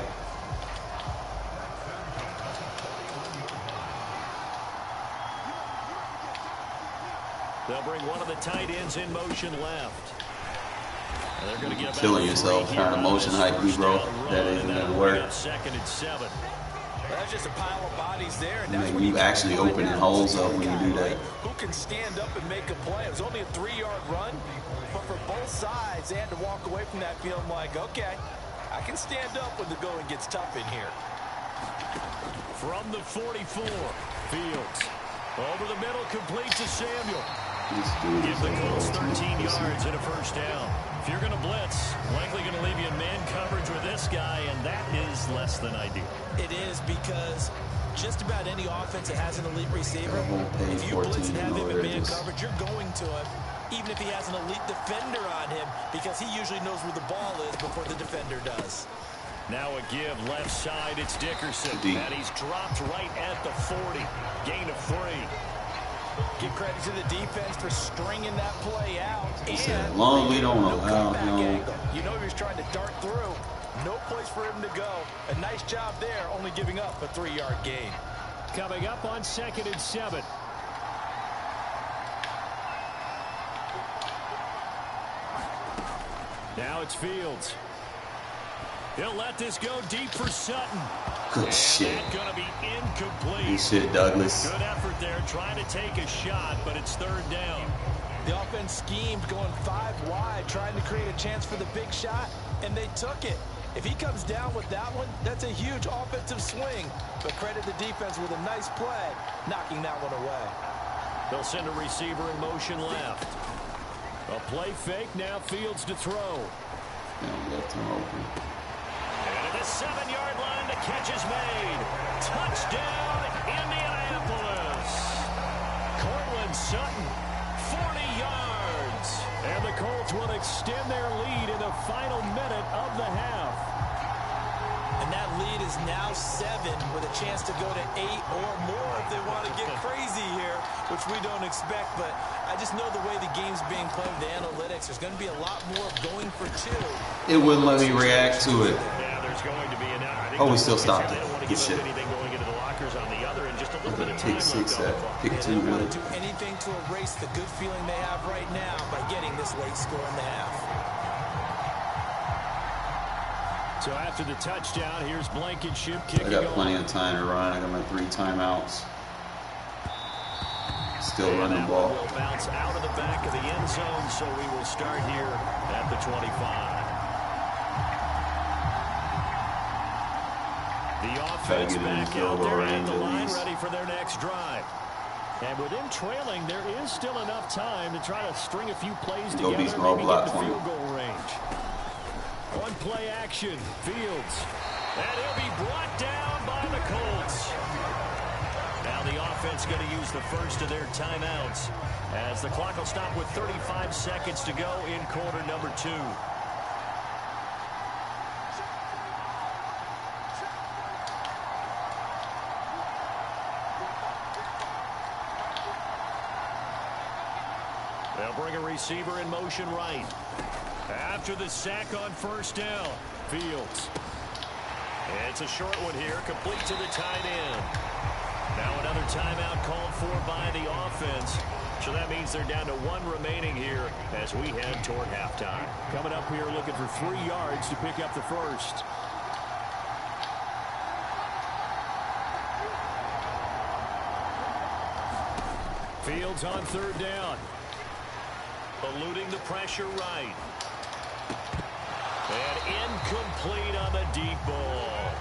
They'll bring one of the tight ends in motion left. They're going to get killing yourself trying to motion hike me, bro. That isn't going to work. 2nd and 7. That's just a pile of bodies there. And that's when you actually opening holes up when you do that. Who can stand up and make a play? It was only a 3-yard run, but for both sides, they had to walk away from that feeling like, okay, I can stand up when the going gets tough in here. From the 44, Fields. Over the middle, complete to Samuel. Give the Colts 13 yards and a first down. If you're going to blitz, likely going to leave you in man coverage with this guy, and that is less than ideal. It is because just about any offense that has an elite receiver, if you blitz and have him in man coverage, you're going to him, even if he has an elite defender on him, because he usually knows where the ball is before the defender does. Now a give left side, it's Dickerson, and he's dropped right at the 40. Gain of 3. Give credit to the defense for stringing that play out. As long as we don't allow him. You know he was trying to dart through. No place for him to go. A nice job there, only giving up a 3-yard gain. Coming up on 2nd and 7. Now it's Fields. He'll let this go deep for Sutton. Good shit. That's going to be incomplete. Good shit, Douglas. Good effort there, trying to take a shot, but it's 3rd down. The offense schemed, going 5 wide, trying to create a chance for the big shot, and they took it. If he comes down with that one, that's a huge offensive swing. But credit the defense with a nice play, knocking that one away. They'll send a receiver in motion left. A play fake, now Fields to throw. Left him open. And at the 7-yard line, the catch is made. Touchdown, Indianapolis. Cortland Sutton, 40 yards. And the Colts will extend their lead in the final minute of the half. And that lead is now 7 with a chance to go to 8 or more if they want to get crazy here, which we don't expect. But I just know the way the game's being played, the analytics, there's going to be a lot more going for 2. It wouldn't let me react to it. Yeah, there's going to be an out. Oh, we still stopped it. They don't want to Good give shit. up anything going into the lockers on the other, and just a little bit of time Pick 6 left on the at clock. pick 2 They don't want with to do anything to erase the good feeling they have right now by getting this late score in the half. So after the touchdown, here's Blankenship I kicking got off. plenty of time to run. I got my 3 timeouts. Still running the ball. Will bounce out of the back of the end zone, so we will start here at the 25. The offense back out there at the line, ready for their next drive. And with them trailing, there is still enough time to try to string a few plays together and maybe get to field goal range. One play action, Fields. And he'll be brought down by the Colts. Now the offense going to use the first of their timeouts as the clock will stop with 35 seconds to go in quarter number 2. They'll bring a receiver in motion right. After the sack on 1st down, Fields. It's a short one here, complete to the tight end. Now another timeout called for by the offense. So that means they're down to 1 remaining here as we head toward halftime. Coming up here looking for 3 yards to pick up the first. Fields on 3rd down. Eluding the pressure right. And incomplete on the deep ball.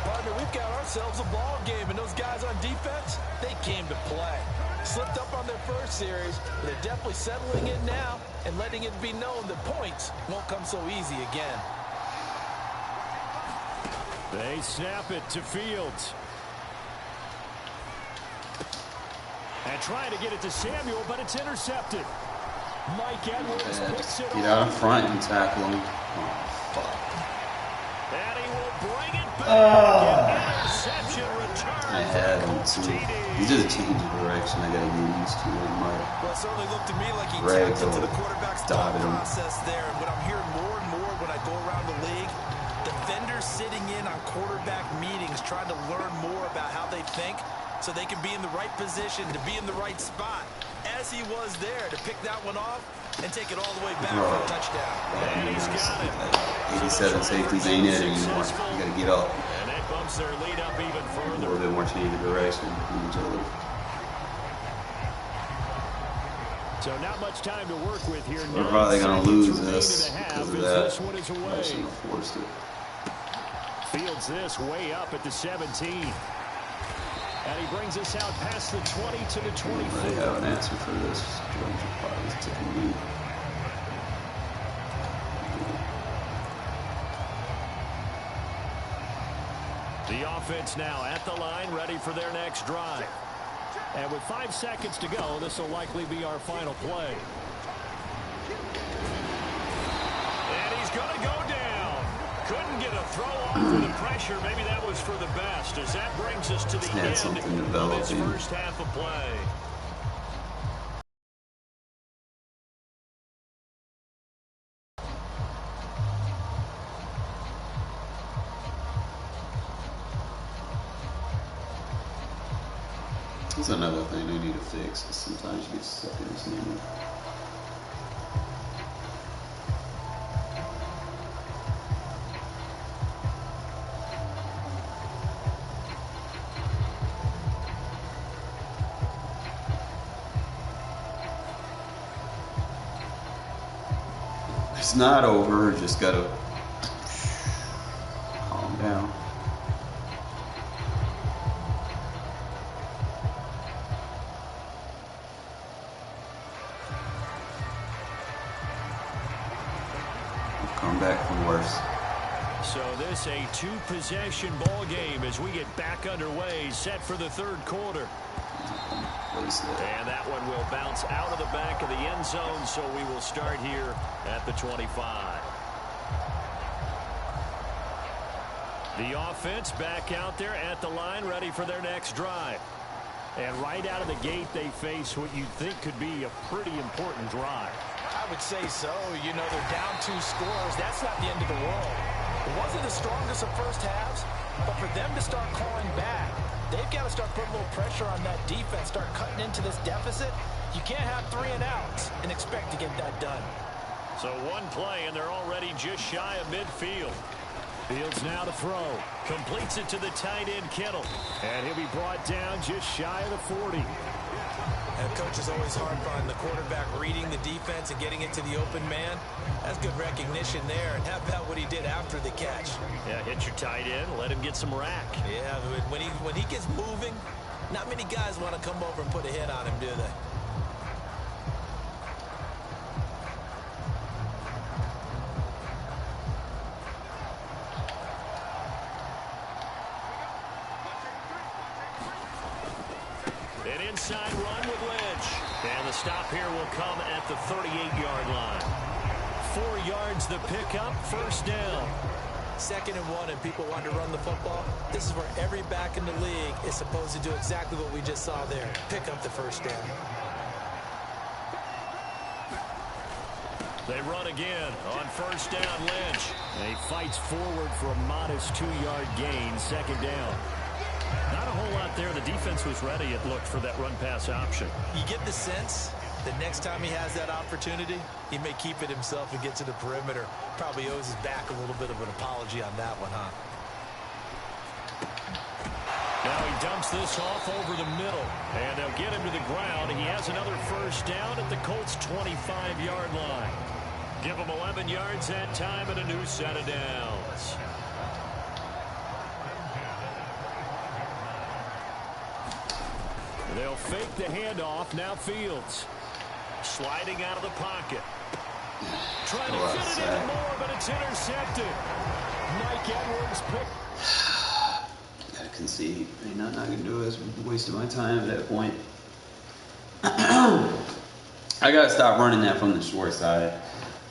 Partner, we've got ourselves a ball game, and those guys on defense, they came to play. Slipped up on their first series, but they're definitely settling in now and letting it be known that points won't come so easy again. They snap it to Fields. And trying to get it to Samuel, but it's intercepted. Mike Edwards picks it Get out in front and tackle him. Oh, fuck. And he will bring it back. Interception return. I had him too. He just changed the direction. I gotta get used to it. Well, it certainly looked to me like he Regs tapped into the quarterback's thought process there. And what I'm hearing more and more when I go around the league, defenders sitting in on quarterback meetings trying to learn more about how they think so they can be in the right position to be in the right spot. As he was there to pick that one off and take it all the way back for a touchdown. And he's got it. 87 safeties ain't it anymore. You gotta get up. And that bumps their lead up even A further. little bit more change of direction from each other. So not much time to work with here. We're probably gonna lose this this because of that. This one is I away. shouldn't have forced it. Fields this way up at the 17. And he brings us out past the 20 to the 24. I have an answer for this. Georgia probably is taking me. The offense now at the line, ready for their next drive. And with 5 seconds to go, this will likely be our final play. And he's going to go down. Couldn't get a throw off with the pressure. Maybe that was for the best, as that brings us to the end of this first half of play. That's another thing they need to fix. Sometimes you get stuck in this name. It's not over. Just gotta calm down. Come back from worse. So this a two-possession ball game as we get back underway, set for the third quarter. And that one will bounce out of the back of the end zone, so we will start here at the 25. The offense back out there at the line, ready for their next drive. And right out of the gate, they face what you'd think could be a pretty important drive. I would say so. You know, they're down 2 scores. That's not the end of the world. It wasn't the strongest of first halves, but for them to start clawing back, they've got to start putting a little pressure on that defense, start cutting into this deficit. You can't have 3 and outs and expect to get that done. So one play, and they're already just shy of midfield. Fields now to throw. Completes it to the tight end, Kittle. And he'll be brought down just shy of the 40. And coach is always hard on the quarterback reading the defense and getting it to the open man. That's good recognition there. And how about what he did after the catch? Yeah, hit your tight end, let him get some rack. Yeah, when he gets moving, not many guys want to come over and put a hit on him, do they? An inside run with Lynch. And the stop here will come at the 38-yard line. 4 yards the pickup, first down. 2nd and 1 and people want to run the football. This is where every back in the league is supposed to do exactly what we just saw there. Pick up the first down. They run again on first down, Lynch. And he fights forward for a modest 2-yard gain, 2nd down. Not a whole lot there. The defense was ready, it looked, for that run-pass option. You get the sense that next time he has that opportunity, he may keep it himself and get to the perimeter. Probably owes his back a little bit of an apology on that one, huh? Now he dumps this off over the middle, and they'll get him to the ground. He has another first down at the Colts' 25-yard line. Give him 11 yards that time and a new set of downs. They'll fake the handoff. Now Fields. Sliding out of the pocket. Trying to fit it into more, but it's intercepted. Mike Edwards picked. Gotta concede. Ain't nothing I can do. It's wasting my time at that point. I gotta stop running that from the short side.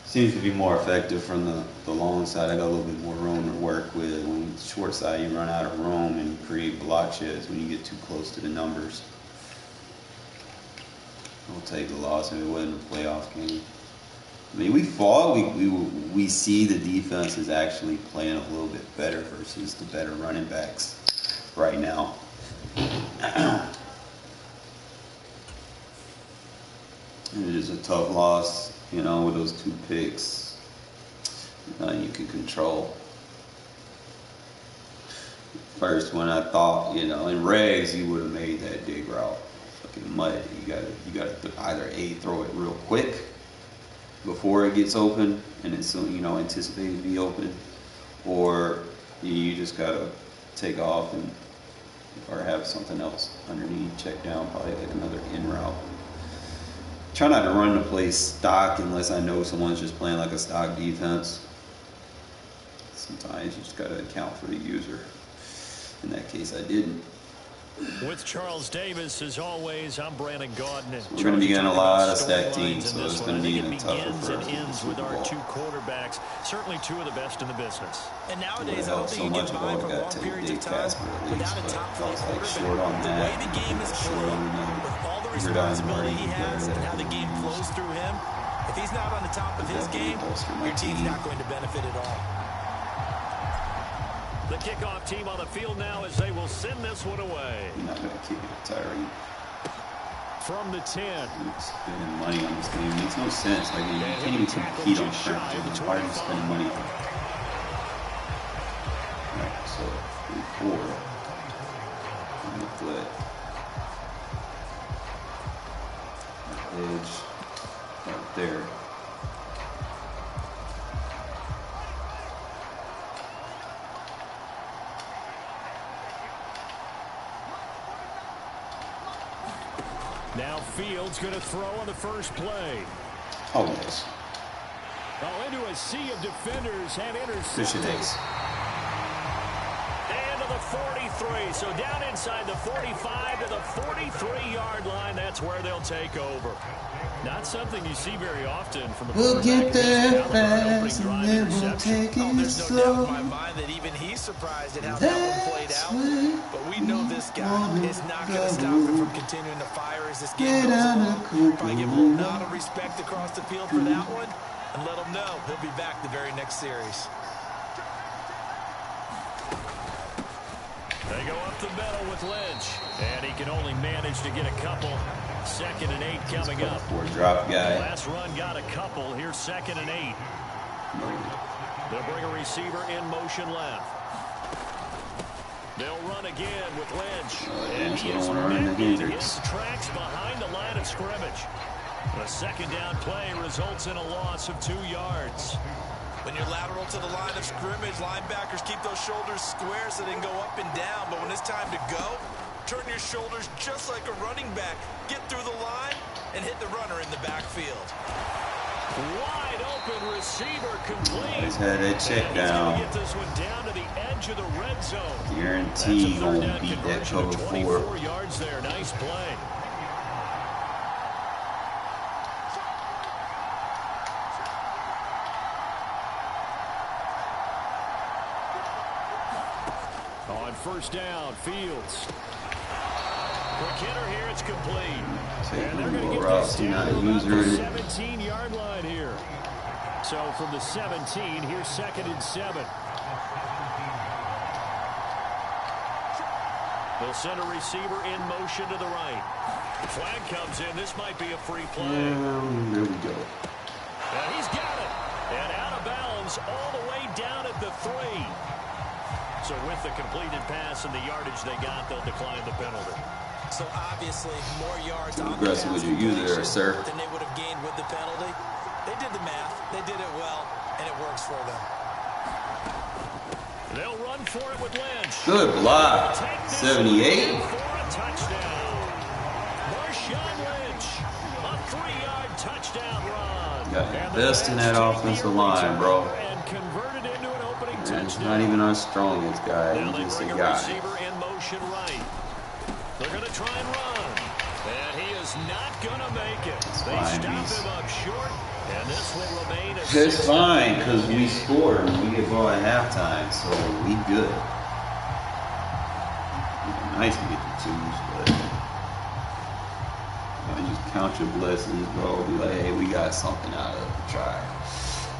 Seems to be more effective from the long side. I got a little bit more room to work with. When short side, you run out of room and create block sheds when you get too close to the numbers. We'll take the loss if it wasn't a playoff game. I mean, we fought. We see the defense is actually playing a little bit better versus the better running backs right now. And it is a tough loss, you know, with those 2 picks. Nothing you can control. First one, I thought, you know, in Regs, he would have made that dig route. Fucking mud. You gotta either A, throw it real quick before it gets open, and it's, you know, anticipated to be open, or you just gotta take off and or have something else underneath, check down, probably like another in route. Try not to run the play stock unless I know someone's just playing like a stock defense. Sometimes you just gotta account for the user. In that case, I didn't. With Charles Davis, as always, I'm Brandon Gaudin. We're going to be getting a lot of stacked teams, so it's going to be even tougher for us. It ends with our 2 quarterbacks, certainly 2 of the best in the business. And nowadays, I don't think you get by for long periods of time without a top-flight quarterback. The way the game is played, with all the responsibility he has and how the game flows through him, if he's not on the top of his game, your team's not going to benefit at all. The kickoff team on the field now as they will send this one away. You're not going to kick it, Tyree. from the 10. Spending money on this game makes no sense. Like, you can't even compete on practice. Why are you spending money on it? Alright, so 3-4. Flip. Edge right there. Now Fields going to throw on the first play. Oh, yes. Oh, into a sea of defenders and Fish and intercepted. eggs. And to the 43. So down inside the 45 to the 43-yard line. That's where they'll take over. Not something you see very often from the We'll get there fast and then we'll take it There's no doubt slow. in my mind that even he's surprised at how that one played out. But we know this guy is not going to stop him from continuing to fire as this game goes along. Probably give him a little nod of respect across the field for that one, and let him know he'll be back the very next series. They go up the middle with Lynch, and he can only manage to get a couple. 2nd and 8 coming up. Poor drop guy. Last run got a couple. Here's 2nd and 8. They'll bring a receiver in motion left. They'll run again with Lynch. And he is met in his tracks behind the line of scrimmage. A 2nd down play results in a loss of 2 yards. When you're lateral to the line of scrimmage, linebackers keep those shoulders square so they can go up and down. But when it's time to go, turn your shoulders just like a running back. Get through the line and hit the runner in the backfield. Wide open receiver complete. He's had that check He's down. going to get this one down to the edge of the red zone. Guarantee That's a 3rd gonna down beat that conversion of cover 24 4. yards there. Nice play. On 1st down, Fields. Quick hitter here, it's complete. And they're going to get this down to about the 17-yard line here. So from the 17, here's 2nd and 7. They'll send a receiver in motion to the right. Flag comes in. This might be a free play. There we go. And he's got it. And out of bounds all the way down at the 3. So with the completed pass and the yardage they got, they'll decline the penalty. So obviously more yards on the Aggressive pass with your user there, sir. than they would have gained with the penalty. They did the math. They did it well, and it works for them. They'll run for it with Lynch. Good block. 78. For a touchdown. Marshawn Lynch, a 3-yard touchdown run. Got the best in that offensive line, bro. And converted into an opening touchdown. It's not even our strongest guy. Now He's just they a bring guy. receiver in motion right. They're going to try and run. And he is not going to make it. They stop him up short, and this will remain a It's fine, because we scored and we get ball at halftime, so we good. Nice to get the 2s, but just count your blessings, bro. Be like, hey, we got something out of it. Try.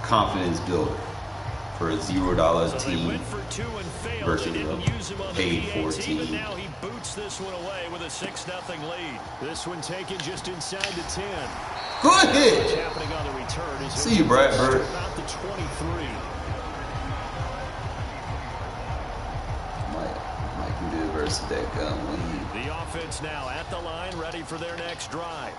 Confidence builder for a $0 team versus a paid for team. But now he boots this one away with a 6-0 lead. This one taken just inside the 10. Good hit. What's happening on the return is See you, Bradford. about the 23. Mike can do it versus that gun lead. The offense now at the line, ready for their next drive.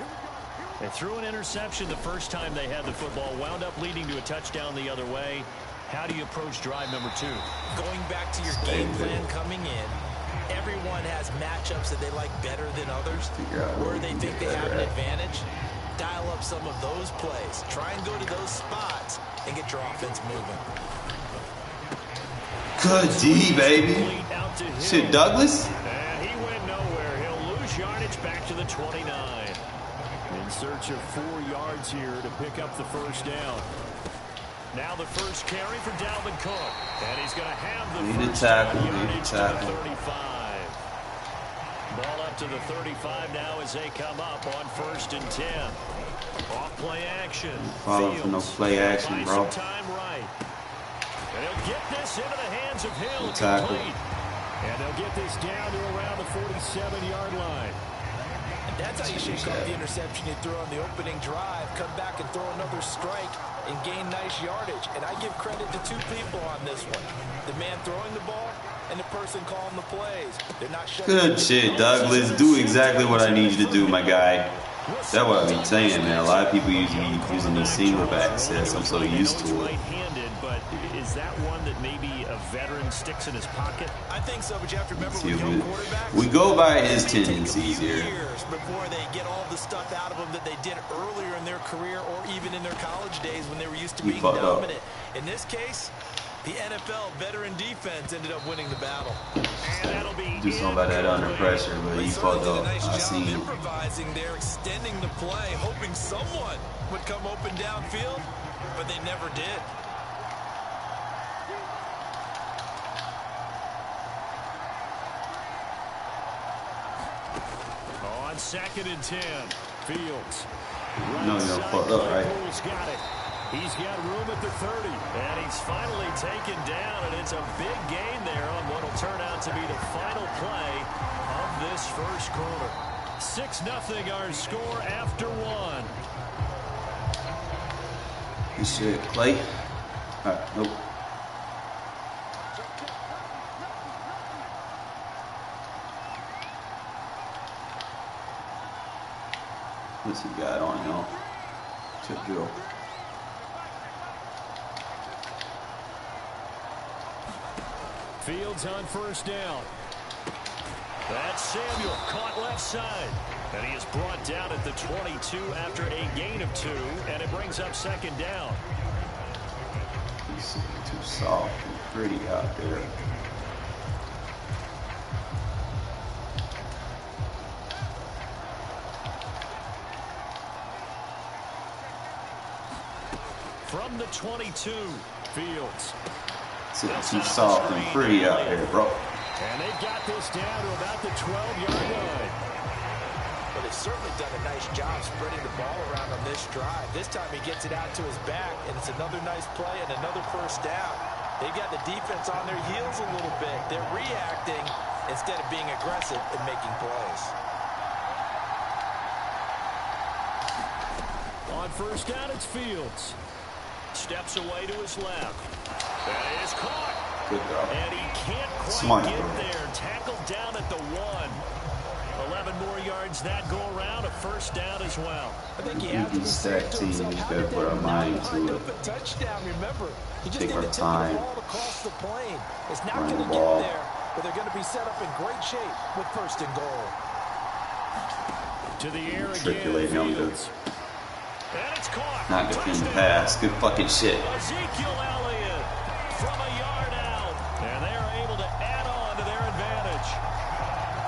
They threw an interception the first time they had the football, wound up leading to a touchdown the other way. How do you approach drive number 2? Going back to your game plan coming in, everyone has matchups that they like better than others, where they think they have an advantage. Dial up some of those plays. Try and go to those spots and get your offense moving. Good D, baby. Shit, Douglas. And he went nowhere. He'll lose yardage back to the 29. In search of 4 yards here to pick up the first down. Now the first carry for Dalvin Cook. And he's going to have the first down yardage to the 35. Ball up to the 35 now as they come up on 1st and 10. Off play action. Follow for no play action, bro. Time right. And he'll get this into the hands of Hill. Tackle. Complete. And they'll get this down to around the 47-yard line. That's how you shake off the interception you threw on the opening drive, come back and throw another strike and gain nice yardage. And I give credit to two people on this one. The man throwing the ball and the person calling the plays. They're not shutting. Good shit, Douglas. Do exactly what I need you to do, my guy. That's what I've been saying, man. A lot of people usually using the single back sets. I'm so used to it. But is that one that maybe a veteran sticks in his pocket? I think so, but you have to remember with young quarterbacks, we go by his tendencies here. Years before they get all the stuff out of them that they did earlier in their career or even in their college days when they were used to being dominant. In this case, the NFL veteran defense ended up winning the battle. And that'll be do something about that under pressure, but he fucked up. I seen him. Improvising there, extending the play, hoping someone would come open downfield, but they never did. On 2nd and 10, Fields. No, you're gonna fuck up, right? Got it. He's got room at the 30, and he's finally taken down, and it's a big gain there on what will turn out to be the final play of this first quarter. 6-0 our score after one. Good shit, Clay. All right, nope. What's he got on, y'all? Chip drill. Fields on first down. That's Samuel, caught left side. And he is brought down at the 22 after a gain of 2, and it brings up 2nd down. He's too soft and pretty out there. From the 22, Fields. Sitting too soft and pretty out here, bro. And they've got this down to about the 12-yard line. Well, they've certainly done a nice job spreading the ball around on this drive. This time he gets it out to his back, and it's another nice play and another first down. They've got the defense on their heels a little bit. They're reacting instead of being aggressive and making plays. On first down, it's Fields. Steps away to his left. That is caught. Good job. And he can't quite get there. Tackled down at the 1. 11 more yards that go around. A first down as well. I think he has to stack team. We better put our mind to it. Touchdown, remember. He just Take our needed to time. take the ball across the plane. It's not Run going the to get ball. there, but they're going to be set up in great shape with 1st and goal. To the air Circulate again. him to Fields. And it's caught. not defend the pass. Good fucking shit. Ezekiel Elliott from a yard out. And they are able to add on to their advantage.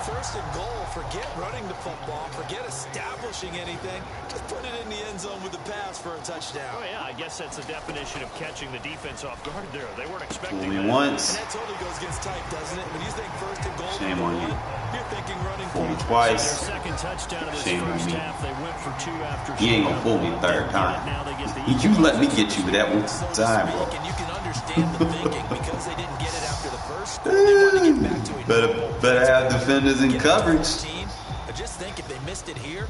1st and goal. Forget running the football. Forget establishing anything. Just put it in the end zone with the pass for a touchdown. Oh, yeah, I guess that's the definition of catching the defense off guard there. They weren't expecting Fool me that. once. And that totally goes against type, doesn't it? When you think 1st and goal, Shame on you. you're thinking running Fool me for twice. Their second touchdown of this Shame on first me. half. They went for 2 after. He ain't gonna fool me 3rd time. Now they get the You let me get you with that one so to time, speak, bro. and you can understand the thinking because they didn't get it after the first score. They wanted to get back to a Better have defenders in coverage. But just think if they missed it here,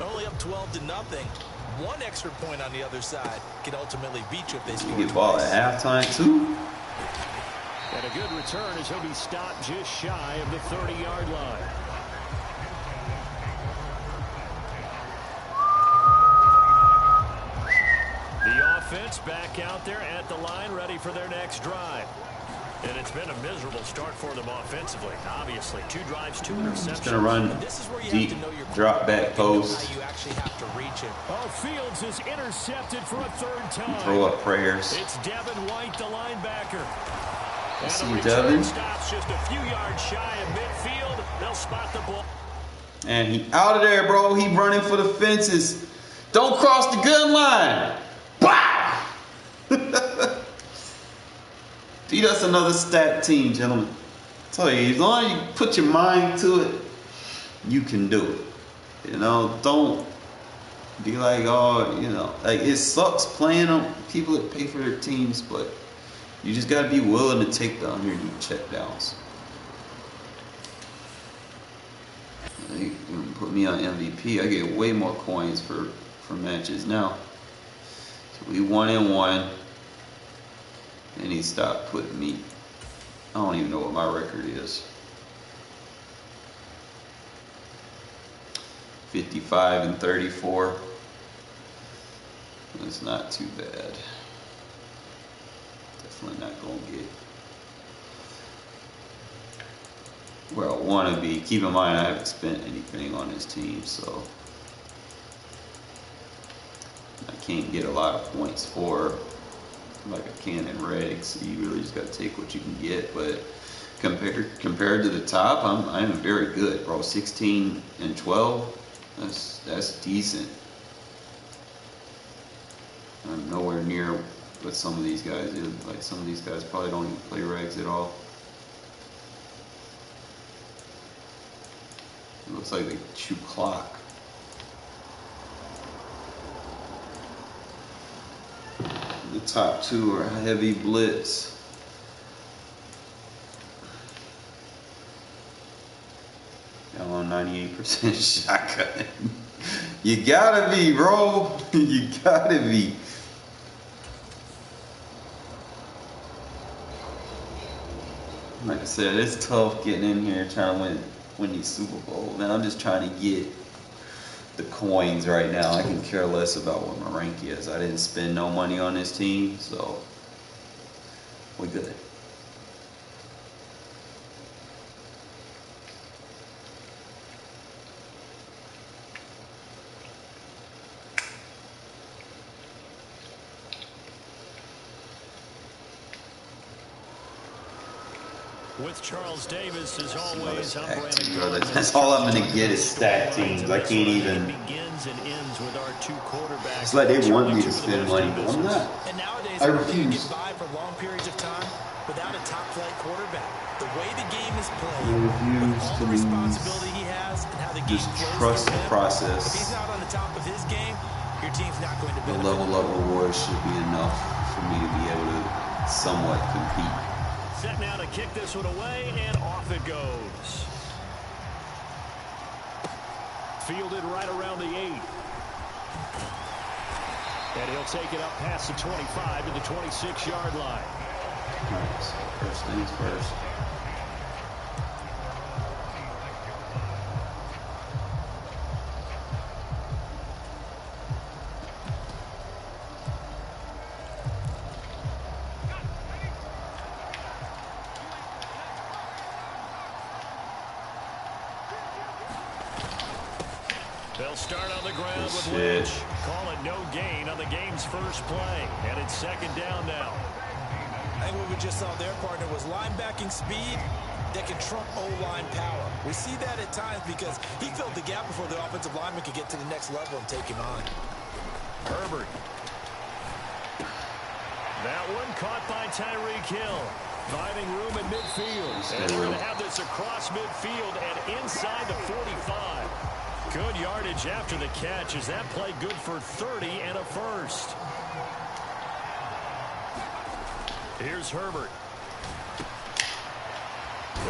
only up 12-0. One extra point on the other side could ultimately beat you if they You score get ball twice. at halftime too. And a good return as he'll be stopped just shy of the 30-yard line. The offense back out there at the line, ready for their next drive. And it's been a miserable start for them offensively. Obviously, 2 drives, 2 interceptions. Just gonna run This is where you deep, have to know your drop back post, how you actually have to reach it. Oh, Fields is intercepted for a 3rd time. throw up prayers. It's Devin White, the linebacker. And See the Devin. return stops just a few yards shy of midfield. They'll spot the ball. And he out of there, bro. He running for the fences. Don't cross the gun line. Wow! See, that's another stacked team, gentlemen. I tell you, as long as you put your mind to it, you can do it. You know, don't be like, oh, you know, like it sucks playing on people that pay for their teams, but you just got to be willing to take the underneath check downs. They put me on MVP. I get way more coins for matches now. So we 1-1. And he stopped putting me. I don't even know what my record is. 55-34. It's not too bad. Definitely not gonna get where I want to be. Keep in mind, I haven't spent anything on this team, so I can't get a lot of points for like I can in Regs. So you really just gotta take what you can get. But compared to the top, I'm very good, bro. 16-12. That's decent. I'm nowhere near what some of these guys do. Like some of these guys probably don't even play Regs at all. It looks like they chew clock. The top two are heavy blitz. I'm on 98% shotgun. You gotta be, bro. You gotta be. Like I said, it's tough getting in here trying to win these Super Bowls. Man, I'm just trying to get the coins right now. I can care less about what my rank is. I didn't spend no money on this team, so we're good. With Charles Davis, as always, I'm Brandon. That's all I'm going to get is stat teams. I can't even. Begins and ends with our two quarterbacks. It's like they want me to spend money, but I'm not. And nowadays, I refuse. Get by for long periods of time without a top-flight quarterback. The way the game is played, I refuse with all to the responsibility he has, and how the game just flows trust the through him, process. if he's not on the top of his game, your team's not going to The benefit. level of reward should be enough for me to be able to somewhat compete. Set now to kick this one away, and off it goes. Fielded right around the 8. And he'll take it up past the 25 to the 26-yard line. All right, so first things first. They'll start on the ground with Lynch. Call it no gain on the game's first play. And it's second down now. I think what we just saw their partner was linebacking speed that can trump O-line power. We see that at times because he filled the gap before the offensive lineman could get to the next level and take him on. Herbert. That one caught by Tyreek Hill. Finding room in midfield. And we're going to have this across midfield and inside the 45. Good yardage after the catch. Is that play good for 30 and a first? Here's Herbert.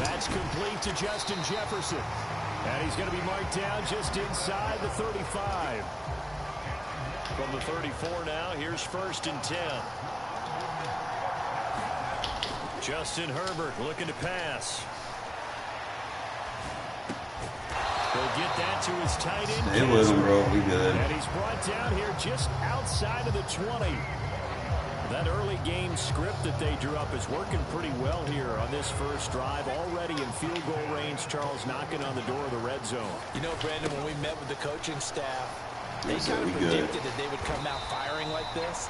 That's complete to Justin Jefferson. And he's going to be marked down just inside the 35. From the 34 now, here's 1st and 10. Justin Herbert looking to pass. He'll get that to his tight end. Stay with him, bro. We good. And he's brought down here just outside of the 20. That early game script that they drew up is working pretty well here on this first drive. Already in field goal range, Charles knocking on the door of the red zone. You know, Brandon, when we met with the coaching staff, they kind of predicted that they would come out firing like this.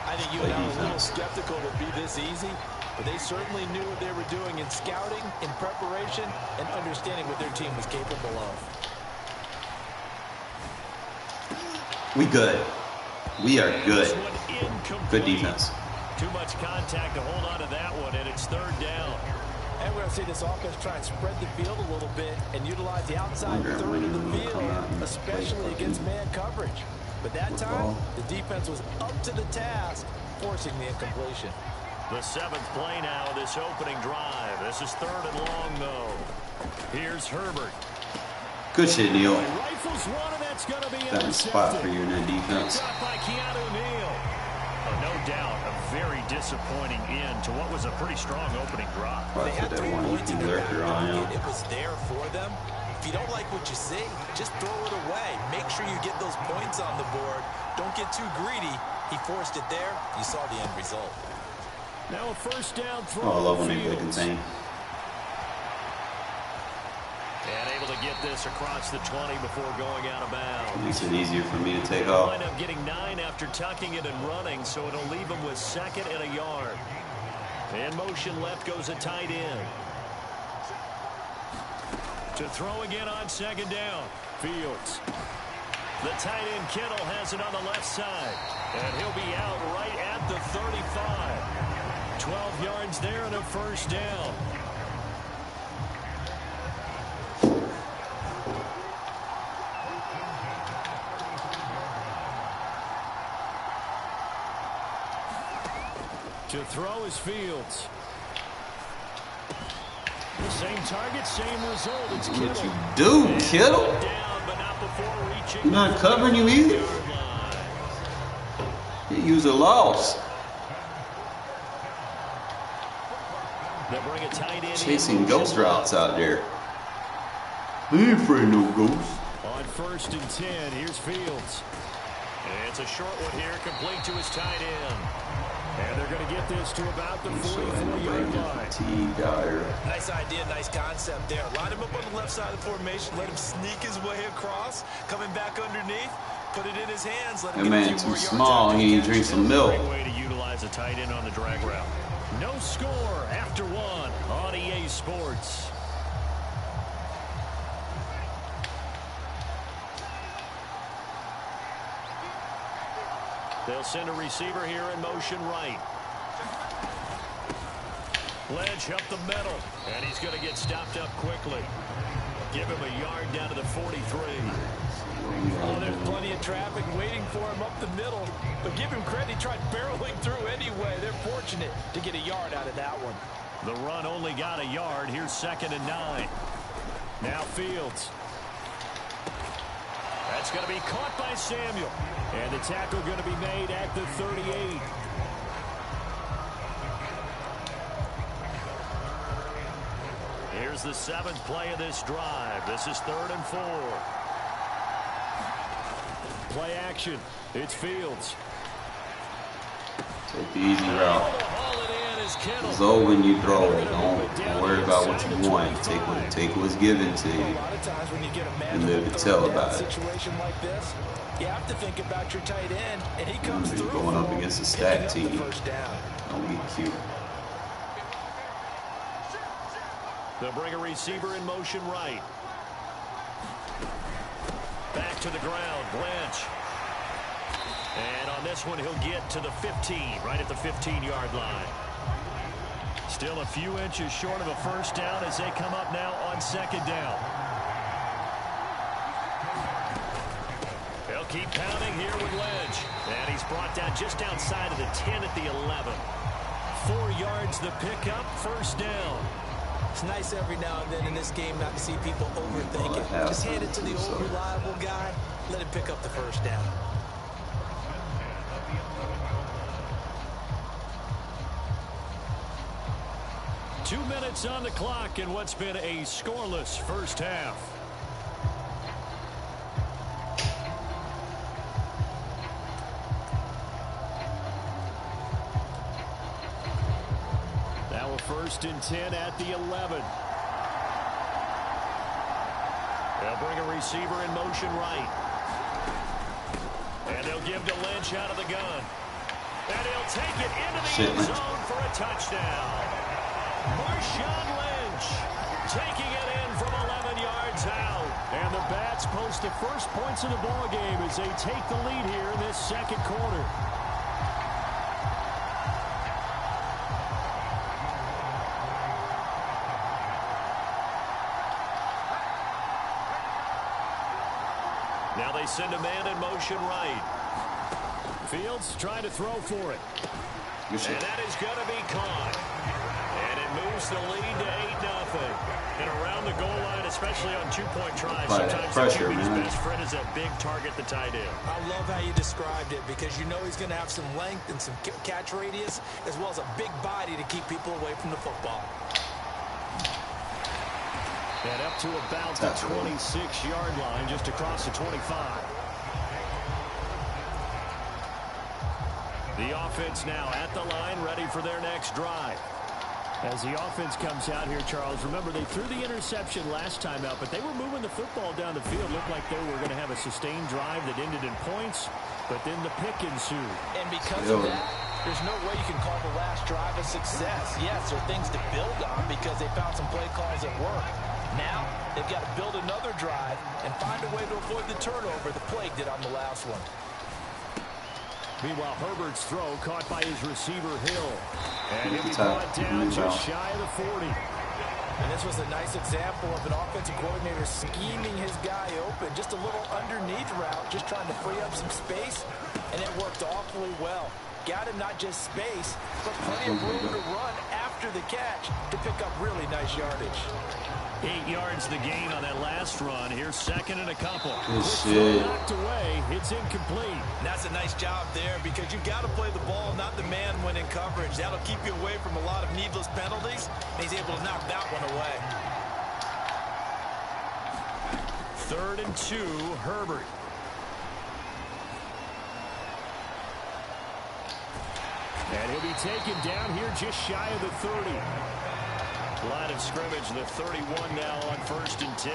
I think you and I were a little skeptical it would be this easy. But they certainly knew what they were doing in scouting, in preparation, and understanding what their team was capable of. We good. We are good. Good defense. Too much contact to hold on to that one, and it's 3rd down. And we're going to see this offense try and spread the field a little bit and utilize the outside third of the field, especially against man coverage. But that time, the defense was up to the task, forcing the incompletion. The 7th play now, this opening drive. This is 3rd and long, though. Here's Herbert. Good shit, Neil. Rifles one, and that's going to be Got a spot for you in that defense. No doubt, a very disappointing end to what was a pretty strong opening drive. They had 3 points in their pocket. It was there for them. If you don't like what you see, just throw it away. Make sure you get those points on the board. Don't get too greedy. He forced it there. You saw the end result. Now a first down throw. Oh, I love when they play contain. And able to get this across the 20 before going out of bounds. Makes it easier for me to take off. Wind up getting 9 after tucking it and running, so it'll leave him with 2nd and a yard. In motion left goes a tight end. To throw again on 2nd down. Fields. The tight end Kittle has it on the left side. And he'll be out right at the 35. 12 yards there and a first down. To throw is Fields. The same target, same result. It's Kittle. What you do, Kittle? Down, but not before reaching. You're not covering you either. You use a loss. They'll bring a tight end. Chasing ghost routes out there. They ain't afraid of no ghosts. On 1st and 10, here's Fields. And it's a short one here, complete to his tight end. And they're going to get this to about the 44-yard line. Nice idea, nice concept there. Line him up on the left side of the formation. Let him sneak his way across. Coming back underneath. Put it in his hands. Let him That man too small. He ain't drink some milk. Great way to utilize a tight end on the drag route. No score after 1 on EA Sports. They'll send a receiver here in motion right. Ledge up the middle, and he's going to get stopped up quickly. Give him a yard down to the 43. Oh, there's plenty of traffic waiting for him up the middle. But give him credit, he tried barreling through anyway. They're fortunate to get a yard out of that one. The run only got a yard. Here's 2nd and 9. Now Fields. That's going to be caught by Samuel. And the tackle going to be made at the 38. Here's the 7th play of this drive. This is 3rd and 4. Play action. It's Fields. Take the easy route. So when you throw it, don't worry about what you want. Take what's given to you and live to tell about it. You have to think about your tight end, and he comes through. Going up against a stack team. Don't be cute. They'll bring a receiver in motion right. Back to the ground, Blanche. And on this one, he'll get to the 15, right at the 15-yard line. Still a few inches short of a first down as they come up now on 2nd down. They'll keep pounding here with Ledge. And he's brought down just outside of the 10 at the 11. 4 yards the pickup, first down. It's nice every now and then in this game not to see people overthink it. Just hand it to the old reliable guy. Let him pick up the first down. Two minutes on the clock in what's been a scoreless first half. Now a 1st and 10 at the 11. They'll bring a receiver in motion right. And they'll give to Lynch out of the gun. And he'll take it into the end zone for a touchdown. Marshawn Lynch taking it in from 11 yards out. And the Bats post the first points of the ball game as they take the lead here in this 2nd quarter. Now they send a man in motion right. Fields trying to throw for it. And that is going to be caught. And in moves the lead to 8-0. And around the goal line, especially on two-point tries, Apply that sometimes pressure, the QB's man. best friend is that big target, the tight end. I love how you described it because you know he's going to have some length and some catch radius as well as a big body to keep people away from the football. And up to about the 26-yard line, just across the 25. The offense now at the line, ready for their next drive. As the offense comes out here, Charles, remember they threw the interception last time out, but they were moving the football down the field. Looked like they were going to have a sustained drive that ended in points, but then the pick ensued. And because of that, there's no way you can call the last drive a success. Yes, there are things to build on because they found some play calls that work. Now, they've got to build another drive and find a way to avoid the turnover the Plague did on the last one. Meanwhile, Herbert's throw caught by his receiver, Hill. And he'll be brought down just shy of the 40. And this was a nice example of an offensive coordinator scheming his guy open. Just a little underneath route, just trying to free up some space. And it worked awfully well. Got him not just space, but plenty of room to run after the catch to pick up really nice yardage. 8 yards the gain on that last run. Here's second and a couple. Good shit. Knocked away. It's incomplete. And that's a nice job there because you've got to play the ball, not the man when in coverage. That'll keep you away from a lot of needless penalties. And he's able to knock that one away. 3rd and 2, Herbert. And he'll be taken down here just shy of the 30. Line of scrimmage, the 31 now on 1st and 10.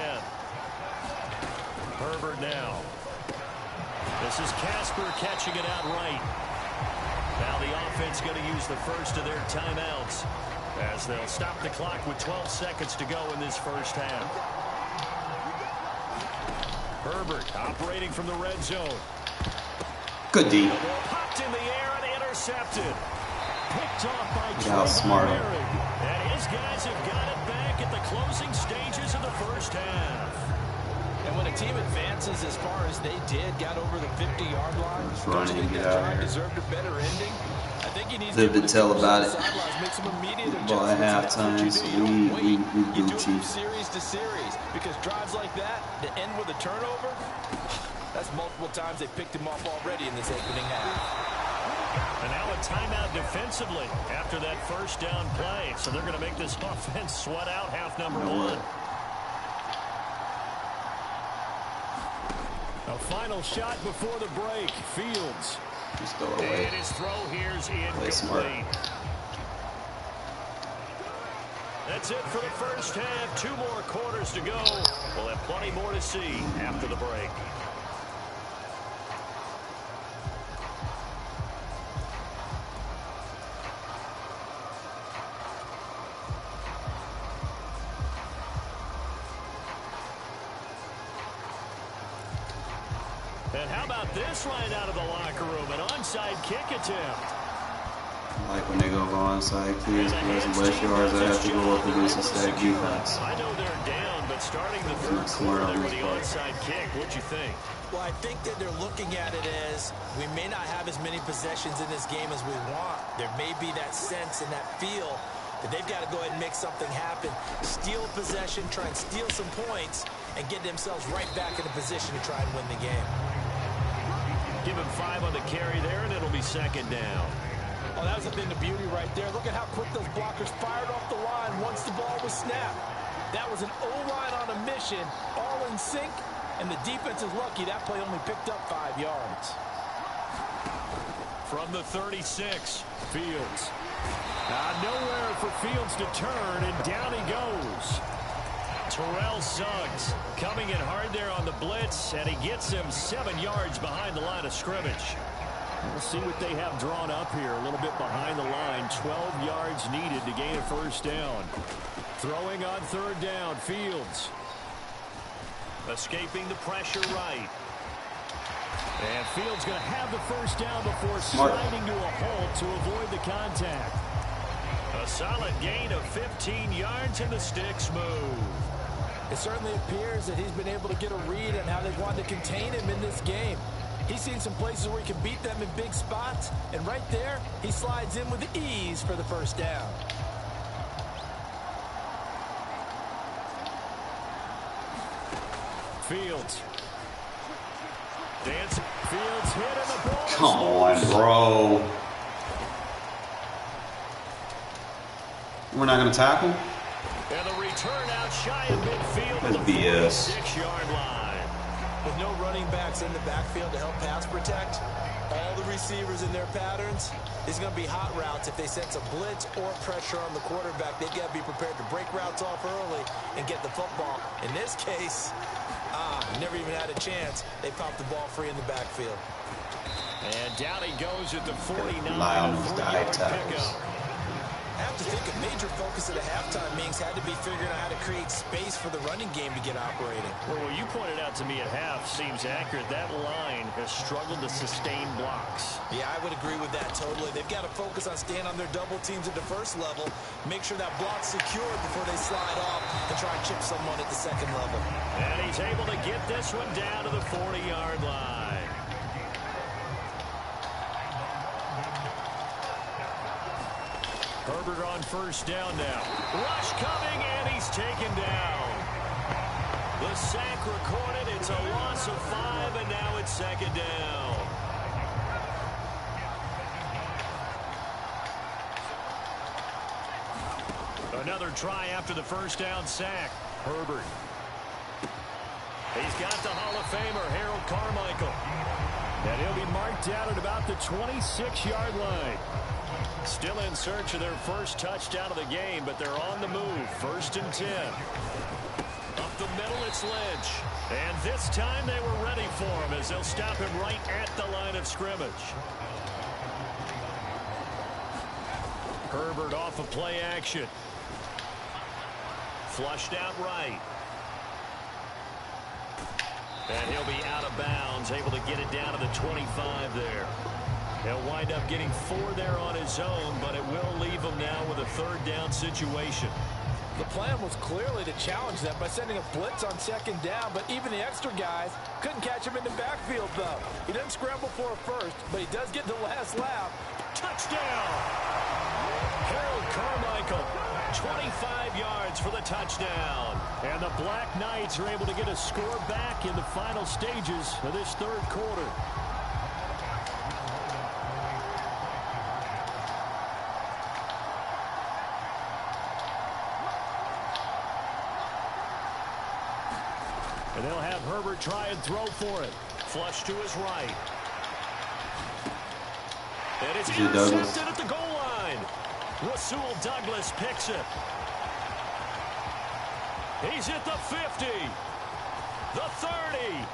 Herbert now. This is Casper catching it out right. Now the offense going to use the first of their timeouts as they'll stop the clock with 12 seconds to go in this first half. Herbert operating from the red zone. Good D. The ball popped in the air and intercepted. Picked off by How smart. And his guys have got it back at the closing stages of the first half. And when a team advances as far as they did, got over the 50-yard line, Just running and get out of here. Deserved a better ending. I think he needs Live to tell about it. Make some immediate Ball at halftime, so we you do it Gucci. from series to series because drives like that to end with a turnover, that's multiple times they picked him off already in this opening half. And now a timeout defensively after that first down play. So they're going to make this offense sweat out half number one. A final shot before the break. Fields. Just throw it away. And his throw here's smart. incomplete. That's it for the first half. 2 more quarters to go. We'll have plenty more to see after the break. And how about this right out of the locker room? An onside kick attempt. Like when they go onside kicks, because less yards I have to go up against a stack defense. I know they're down, but starting the third quarter there with the onside kick, what'd you think? Well, I think that they're looking at it as we may not have as many possessions in this game as we want. There may be that sense and that feel that they've got to go ahead and make something happen. Steal possession, try and steal some points, and get themselves right back in a position to try and win the game. Give him 5 on the carry there, and it'll be second down. Oh, that was a thing of beauty right there. Look at how quick those blockers fired off the line once the ball was snapped. That was an O-line on a mission, all in sync, and the defense is lucky that play only picked up 5 yards. From the 36, Fields. Nowhere for Fields to turn, and down he goes. Terrell Suggs coming in hard there on the blitz, and he gets him 7 yards behind the line of scrimmage. We'll see what they have drawn up here. A little bit behind the line. 12 yards needed to gain a first down. Throwing on third down, Fields. Escaping the pressure right. And Fields going to have the first down before sliding to a halt to avoid the contact. A solid gain of 15 yards, and the sticks move. It certainly appears that he's been able to get a read on how they wanted to contain him in this game. He's seen some places where he can beat them in big spots, and right there, he slides in with ease for the first down. Fields. Dancing. Fields hit and the ball. Come on, bro. We're not going to tackle? And the return out shy of midfield. That's BS. 6-yard line. With no running backs in the backfield to help pass protect, all the receivers in their patterns, it's going to be hot routes. If they sense a blitz or pressure on the quarterback, they've got to be prepared to break routes off early and get the football. In this case, never even had a chance. They popped the ball free in the backfield. And down he goes at the 49. Rely on those dive tackles. I have to think a major focus of the halftime meetings had to be figuring out how to create space for the running game to get operating. Well, what you pointed out to me at half seems accurate. That line has struggled to sustain blocks. Yeah, I would agree with that totally. They've got to focus on staying on their double teams at the first level, make sure that block's secured before they slide off and try and chip someone at the second level. And he's able to get this one down to the 40-yard line. Herbert on first down now. Rush coming, and he's taken down. The sack recorded. It's a loss of 5, and now it's second down. Another try after the first down sack. Herbert. He's got the Hall of Famer, Harold Carmichael. And he'll be marked down at about the 26-yard line. Still in search of their first touchdown of the game, but they're on the move. 1st and 10. Up the middle, it's Lynch. And this time they were ready for him as they'll stop him right at the line of scrimmage. Herbert off of play action. Flushed out right. And he'll be out of bounds, able to get it down to the 25 there. He'll wind up getting 4 there on his own, but it will leave him now with a 3rd down situation. The plan was clearly to challenge them by sending a blitz on 2nd down, but even the extra guys couldn't catch him in the backfield, though. He doesn't scramble for a first, but he does get the last lap. Touchdown! Harold Carmichael, 25 yards for the touchdown. And the Black Knights are able to get a score back in the final stages of this 3rd quarter. And they'll have Herbert try and throw for it. Flush to his right. And it's intercepted at the goal line. Rasul Douglas picks it. He's at the 50. The 30.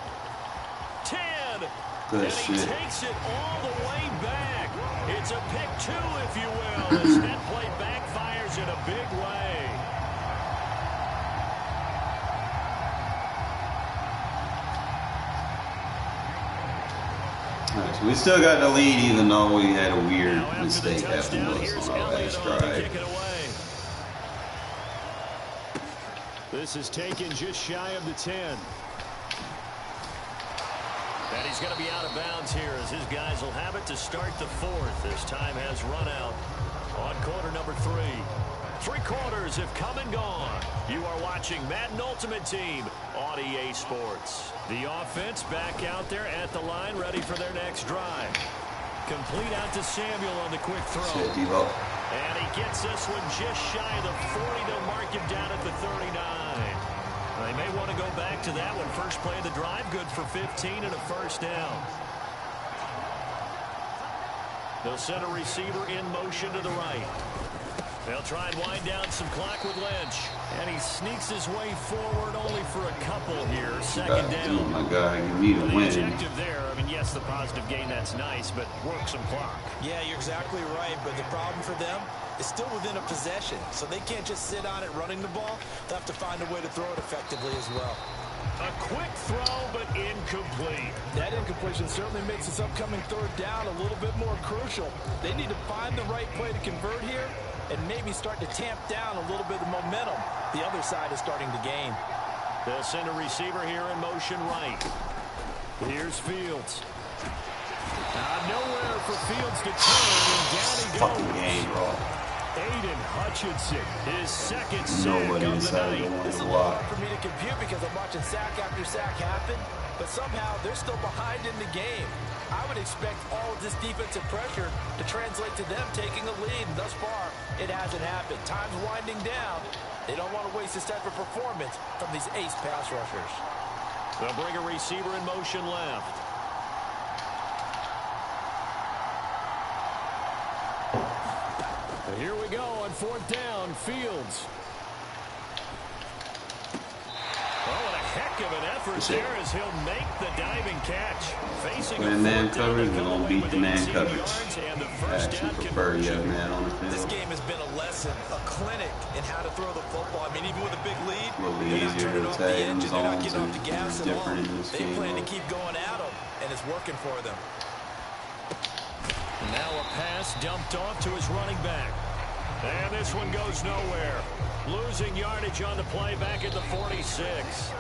10. Good and he shit. takes it all the way back. It's a pick 2, if you will, as that play backfires in a big way. Right, so we still got the lead, even though we had a weird mistake after those on our last drive. This is taken just shy of the 10. And he's going to be out of bounds here as his guys will have it to start the 4th. This time has run out on quarter number 3. 3 quarters have come and gone. You are watching Madden Ultimate Team on EA Sports. The offense back out there at the line, ready for their next drive. Complete out to Samuel on the quick throw. And he gets this one just shy of the 40. They'll mark him down at the 39. They may want to go back to that one. First play of the drive, good for 15 and a first down. They'll send a receiver in motion to the right. They'll try and wind down some clock with Lynch. And he sneaks his way forward only for a couple here. 2nd down. Oh my God, you need a The win. objective there, I mean, yes, the positive gain, that's nice, but work some clock. Yeah, you're exactly right, but the problem for them is still within a possession, so they can't just sit on it running the ball. They'll have to find a way to throw it effectively as well. A quick throw, but incomplete. That incompletion certainly makes this upcoming 3rd down a little bit more crucial. They need to find the right play to convert here and maybe start to tamp down a little bit of momentum the other side is starting to gain. They'll send a receiver here in motion right. Here's Fields. Nowhere for Fields to turn, and down he goes. Fucking game, bro. Aiden Hutchinson, his second sack Nobody of the decided night. to want This is to a little block. hard for me to compute because I'm watching sack after sack happen, but somehow they're still behind in the game. I would expect all of this defensive pressure to translate to them taking a lead, and thus far, it hasn't happened. Time's winding down. They don't want to waste this type of performance from these ace pass rushers. They'll bring a receiver in motion left. And here we go on fourth down, Fields. Oh, what a heck of an effort there as he'll make the diving catch. Facing When a man fourth down, coverage, they we're come gonna away beat with the man 18 coverage. yards and the I first actually down prefer you have conversion. man on the This field. game has been a lesson, a clinic in how to throw the football. I mean, even with a big lead, A little bit they're not easier turning to off the attack in engine. They're not zones getting off the and gas it's at all. different in this They game. plan to keep going at them, and it's working for them. Now a pass dumped off to his running back. And this one goes nowhere. Losing yardage on the play back at the 46.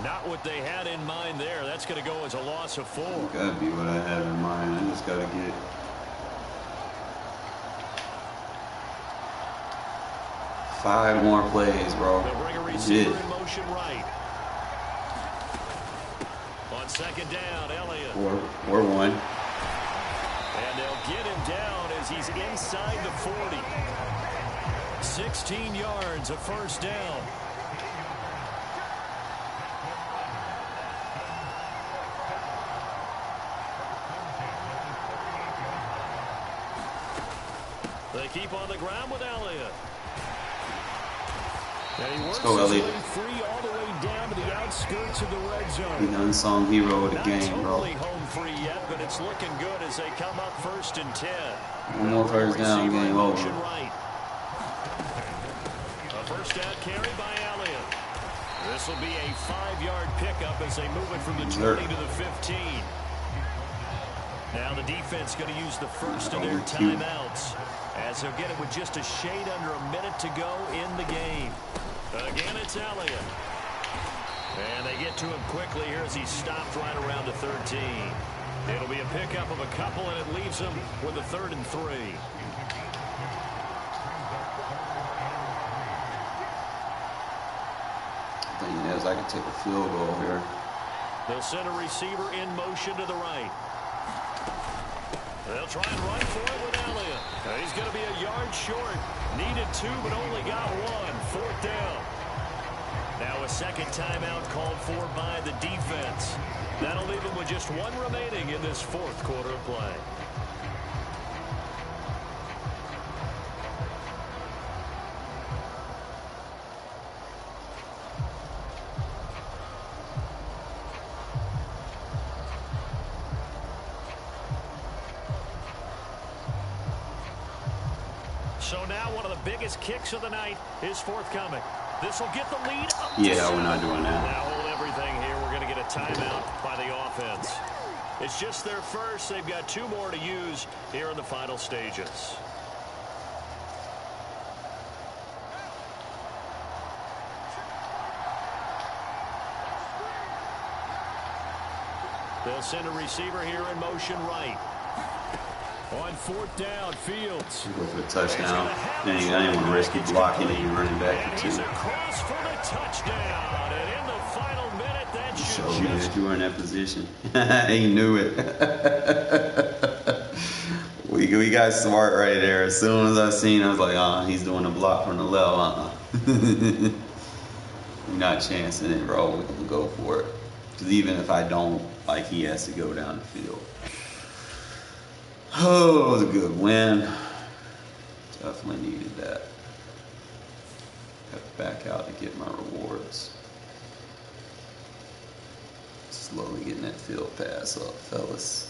Not what they had in mind there. That's going to go as a loss of 4. Gotta be what I have in mind. I just gotta get 5 more plays, bro. They'll bring a receiver in motion right. On second down, Elliott. Or 1. And they'll get him down as he's inside the 40. 16 yards, a first down. They keep on the ground with Elliott. And he works go, his Elliott. way free all the way down to the outskirts of the red zone. The unsung hero of the game, Not bro. totally home free yet, but it's looking good as they come up first and 10. One more first down, Receiver in game motion over. right. A first down carry by Elliott. This will be a 5-yard pickup as they move it from the 20 to the 15. Now the defense going to use the first of their timeouts as they'll get it with just a shade under a minute to go in the game. Again, it's Elliott. And they get to him quickly here as he stopped right around the 13. It'll be a pickup of a couple, and it leaves him with a 3rd and 3. Thing is, I can take a field goal here. They'll send a receiver in motion to the right. They'll try and run for it with Elliott. He's going to be a yard short. Needed 2, but only got 1. 4th down. Now a second timeout called for by the defense. That'll leave him with just 1 remaining in this 4th quarter of play. So now one of the biggest kicks of the night is forthcoming. This will get the lead up to Yeah, we're not doing that. Now hold everything here. We're going to get a timeout by the offense. It's just their first. They've got 2 more to use here in the final stages. They'll send a receiver here in motion right. On 4th down, Fields. Go for a touchdown. Dang, I didn't want to risk it blocking and you running back And for he's 2. across for the touchdown. And in the final minute, that should Showed me just... that you were in that position. He knew it. we got smart right there. As soon as I seen, I was like, he's doing a block from the left. We're not chancing it, bro. We're gonna go for it. Because even if I don't, like, he has to go down the field. Oh, it was a good win. Definitely needed that. Got to back out to get my rewards. Slowly getting that field pass up, fellas.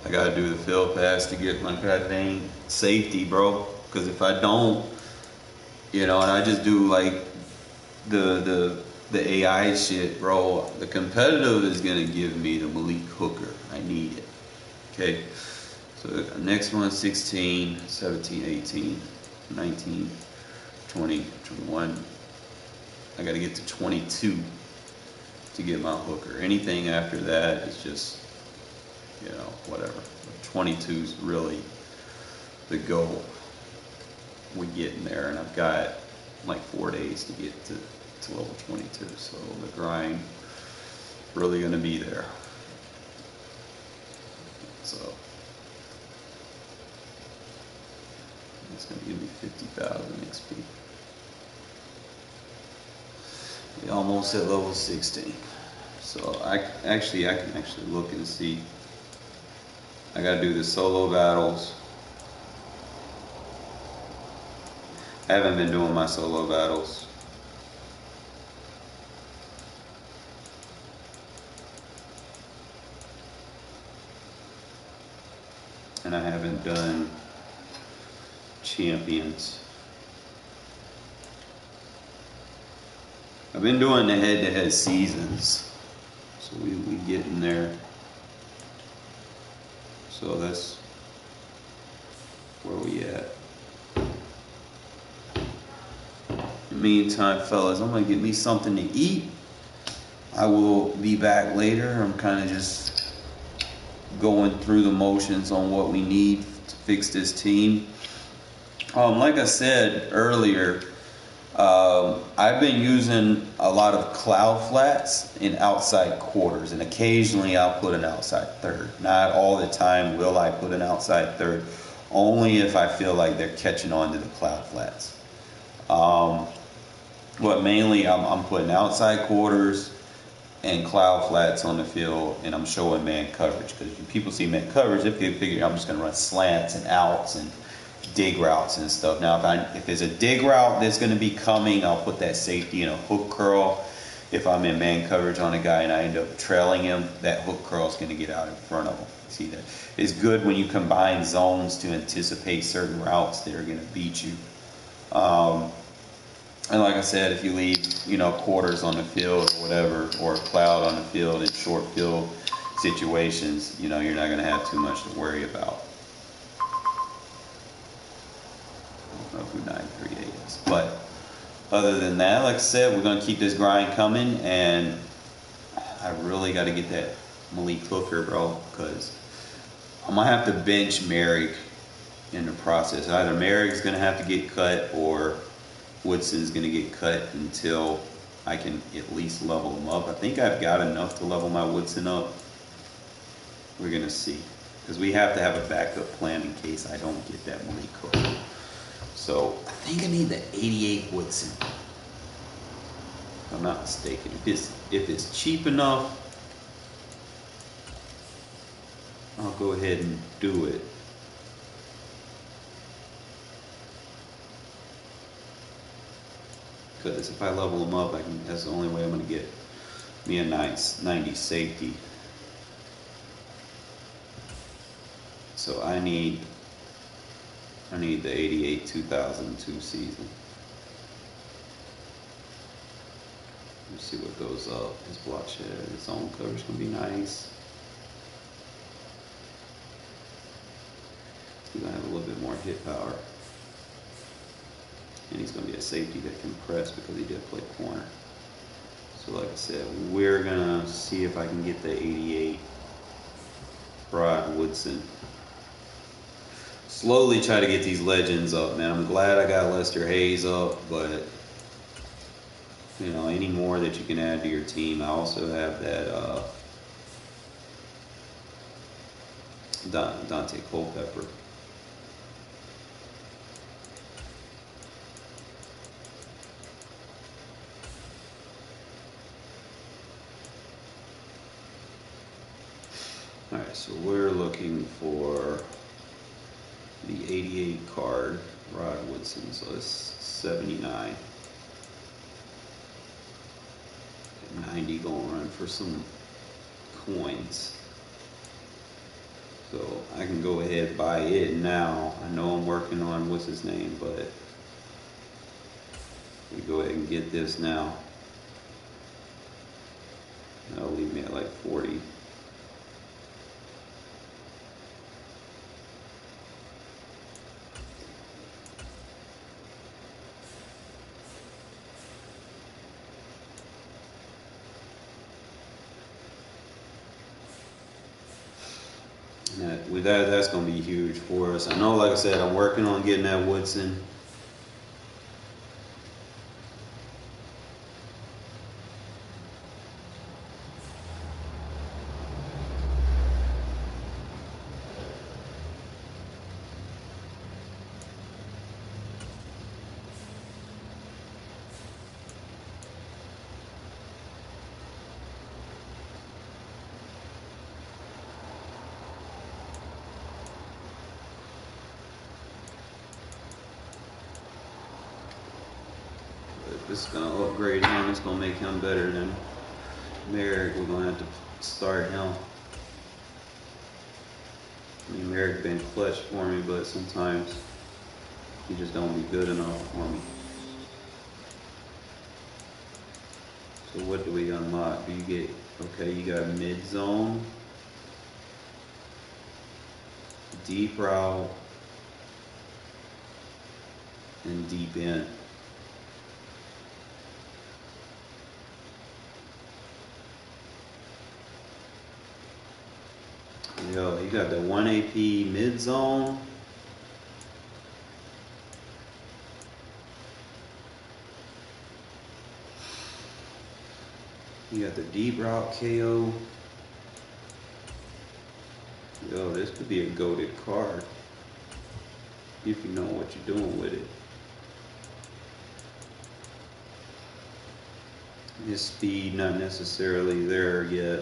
I gotta do the field pass to get my goddamn safety, bro. Because if I don't, and I just do like the AI shit, bro, the competitive is gonna give me the Malik Hooker. I need it. Okay. So next one, 16, 17, 18, 19, 20, 21. I gotta get to 22. to get my hooker. Anything after that is just, you know, whatever. 22 is really the goal. We get in there, and I've got like 4 days to get to level 22. So the grind really going to be there. So it's going to give me 50,000 XP. We almost at level 16. So I can actually look and see. I got to do the solo battles. I haven't been doing my solo battles. And I haven't done champions. I've been doing the head-to-head seasons. So we get in there. So that's where we at. In the meantime, fellas, I'm gonna get me something to eat. I will be back later. I'm kind of just going through the motions on what we need to fix this team. Like I said earlier, I've been using a lot of cloud flats in outside quarters, and occasionally I'll put an outside third. Not all the time will I put an outside third, only if I feel like they're catching on to the cloud flats. But mainly I'm putting outside quarters and cloud flats on the field, and I'm showing man coverage, because when people see man coverage, they figure I'm just going to run slants and outs and dig routes and stuff. Now if there's a dig route that's going to be coming, I'll put that safety in a hook curl. If I'm in man coverage on a guy and I end up trailing him, that hook curl is going to get out in front of him. See that? It's good when you combine zones to anticipate certain routes that are going to beat you. And like I said, if you leave, you know, quarters on the field or whatever, or a cloud on the field in short field situations, you know, you're not going to have too much to worry about. I don't know who 938 is. But other than that, like I said, we're going to keep this grind coming, and I really got to get that Malik Hooker, bro, because I'm going to have to bench Merrick in the process. Either Merrick's going to have to get cut, or Woodson's going to get cut until I can at least level him up. I think I've got enough to level my Woodson up. We're going to see, because we have to have a backup plan in case I don't get that Malik Hooker. So I think I need the 88 Woodson, if I'm not mistaken. If it's cheap enough, I'll go ahead and do it. Because if I level them up, that's the only way I'm going to get me a nice 90 safety. So I need the 88 2002 season. Let's see what goes up. His block shed, his zone coverage is going to be nice. He's going to have a little bit more hit power. And he's going to be a safety that can press because he did play corner. So like I said, we're going to see if I can get the 88 Rod Woodson. Slowly try to get these legends up, man. I'm glad I got Lester Hayes up, but you know, any more that you can add to your team. I also have that Dante Culpepper. Alright, so we're looking for the 88 card, Rod Woodson, so it's 79. 90 going on for some coins. So I can go ahead and buy it now. I know I'm working on, what's his name, but we go ahead and get this now. That'll leave me at like 40. with that's going to be huge for us. I know, like I said, I'm working on getting that Woodson. This is going to upgrade him. It's going to make him better than Merrick. We're going to have to start him. I mean, Merrick been clutch for me, but sometimes he just don't be good enough for me. So what do we unlock? Do you get, okay, you got mid-zone, deep route, and deep in. Yo, you got the 1 AP mid zone. You got the deep route KO. Yo, this could be a goated card if you know what you're doing with it. His speed not necessarily there yet.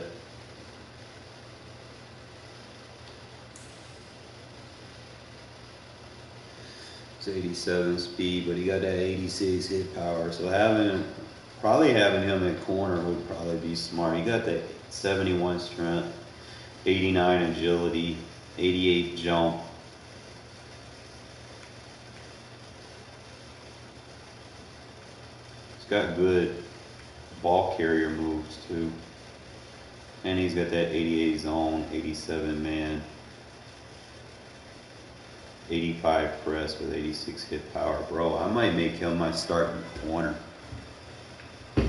It's 87 speed, but he got that 86 hit power. So probably having him at corner would probably be smart. He got that 71 strength, 89 agility, 88 jump. He's got good ball carrier moves too. And he's got that 88 zone, 87 man, 85 press with 86 hit power. Bro, I might make him my starting corner. If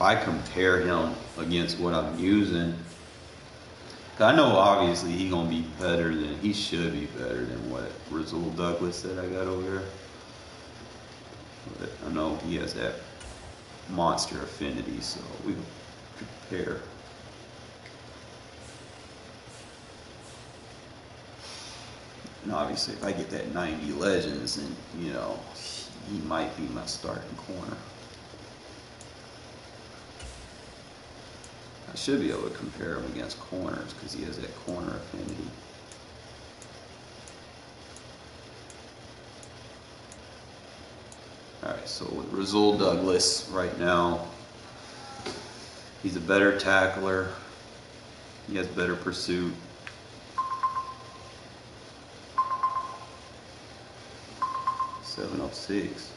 I compare him against what I'm using, I know obviously he should be better than what Rizul Douglas that I got over there. But I know he has that monster affinity, so we compare. And obviously, if I get that 90 Legends, then, you know, he might be my starting corner. I should be able to compare him against corners because he has that corner affinity. Alright, so with Rizul Douglas right now, he's a better tackler. He has better pursuit. .706.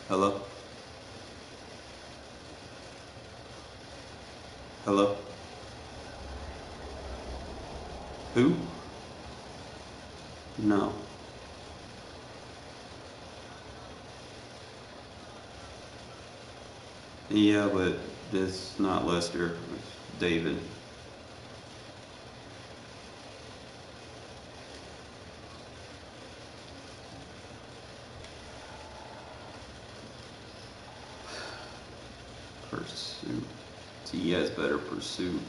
Hello? Hello? Who? No. Yeah, but this not Lester, it's David. Pursuit. See, he has better pursuit.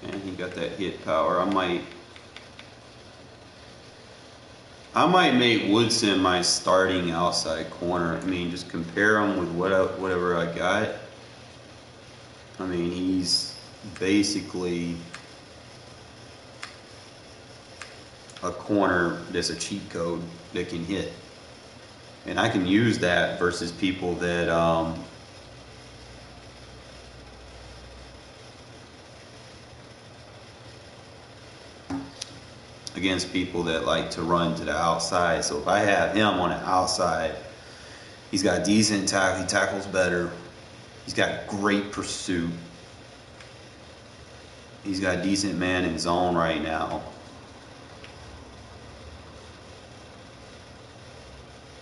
And he got that hit power. I might make Woodson my starting outside corner. I mean, just compare him with whatever I got. I mean, he's basically a corner that's a cheat code that can hit. And I can use that versus people that against people that like to run to the outside. So if I have him on the outside, he's got decent tackle, he tackles better, he's got great pursuit, he's got decent man in zone right now.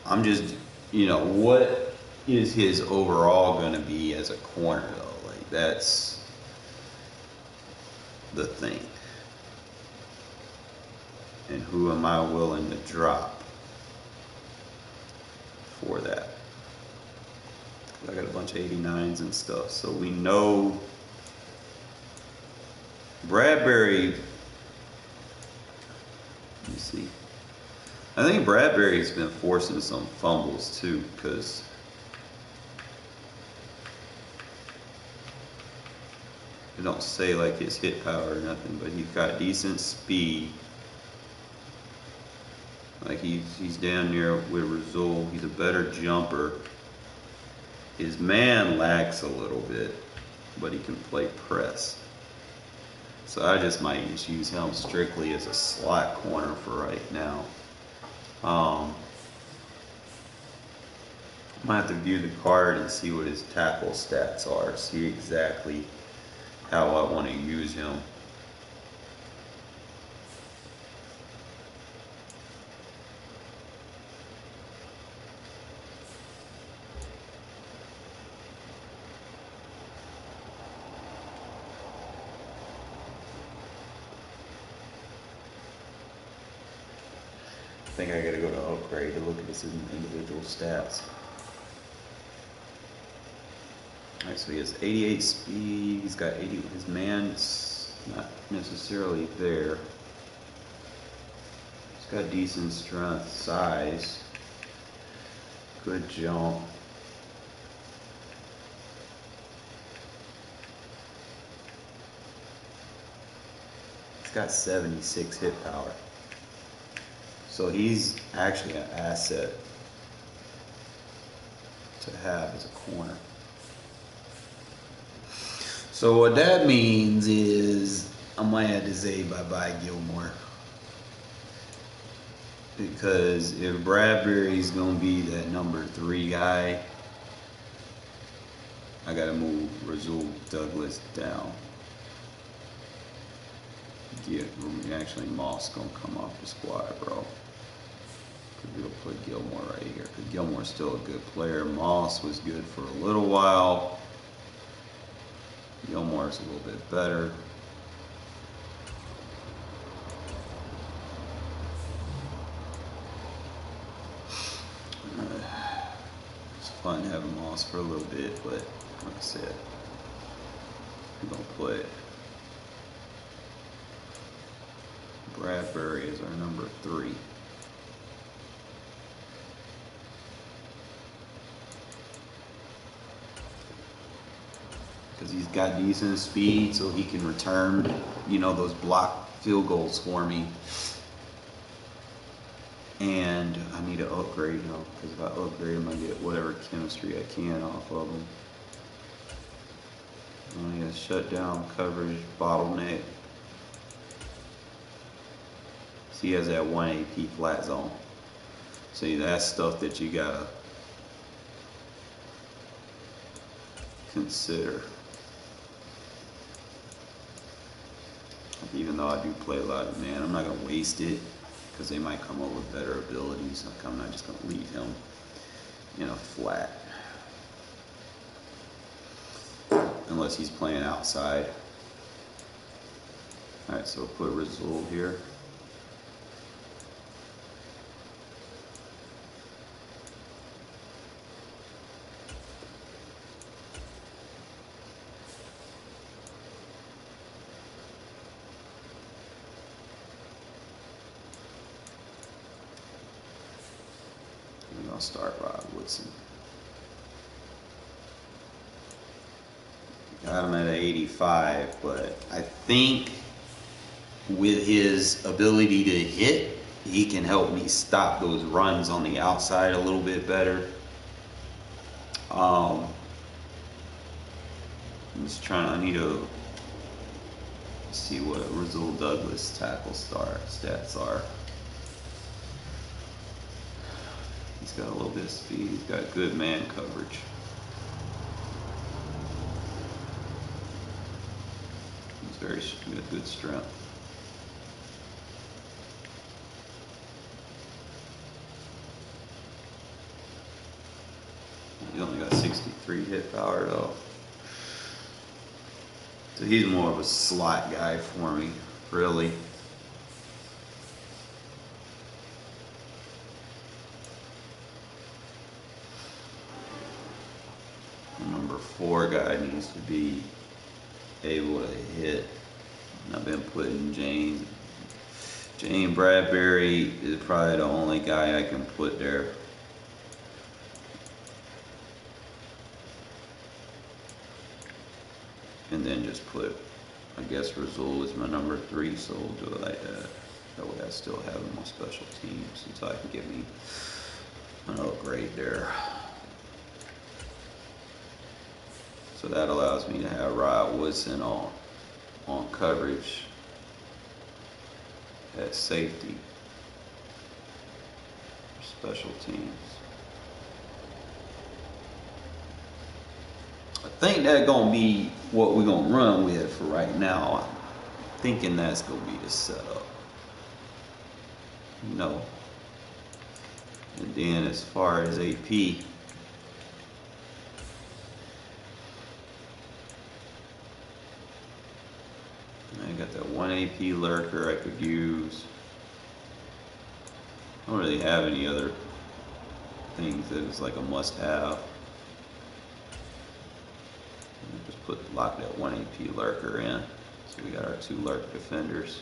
I'm just, you know, what is his overall going to be as a corner though? Like, that's the thing. And who am I willing to drop for that? I got a bunch of 89s and stuff. So we know Bradbury. Let me see. I think Bradbury's been forcing some fumbles too, because it don't say like his hit power or nothing, but he's got decent speed. Like he's down there with Rizul. He's a better jumper. His man lacks a little bit, but he can play press. So I just might just use him strictly as a slot corner for right now. I might have to view the card and see what his tackle stats are. See exactly how I want to use him. I think I gotta go to upgrade to look at his individual stats. Alright, so he has 88 speed, he's got 80, his man's not necessarily there. He's got decent strength, size, good jump. He's got 76 hit power. So he's actually an asset to have as a corner. So what that means is I might have to say bye-bye Gilmore. Because if Bradbury's going to be that number 3 guy, I got to move Rizul Douglas down. Yeah, actually Moss going to come off the squad, bro. We'll put Gilmore right here, because Gilmore's still a good player. Moss was good for a little while. Gilmore's a little bit better. It's fun having Moss for a little bit, but like I said, we're going to put Bradbury as our number 3. Because he's got decent speed, so he can return, you know, those block field goals for me. And I need to upgrade him, because if I upgrade him, I get whatever chemistry I can off of him. He has shutdown, coverage, bottleneck. So he has that 1 AP flat zone. See, that's stuff that you gotta consider. Even though I do play a lot of man, I'm not going to waste it, because they might come up with better abilities. Like, I'm not just going to leave him in a flat. Unless he's playing outside. Alright, so we'll put Rizul here. I'll start Rod Woodson. Got him at an 85, but I think with his ability to hit, he can help me stop those runs on the outside a little bit better. I'm just trying, I need to see what Rizul Douglas tackle stats are. He's got a little bit of speed. He's got good man coverage. He's very good strength. He only got 63 hit power though. So he's more of a slot guy for me, really. The number 4 guy needs to be able to hit. And I've been putting Jane Bradbury is probably the only guy I can put there. And then just put, I guess, Razul is my number 3, so we'll do it like that. That way I still have him on special teams until I can get me another grade there. So that allows me to have Rod Woodson on coverage at safety for special teams. I think that's gonna be what we're gonna run with for right now. I'm thinking that's gonna be the setup. No. And then as far as AP, I got that 1 AP lurker I could use. I don't really have any other things that is like a must-have. Just lock that 1 AP lurker in. So we got our 2 lurk defenders.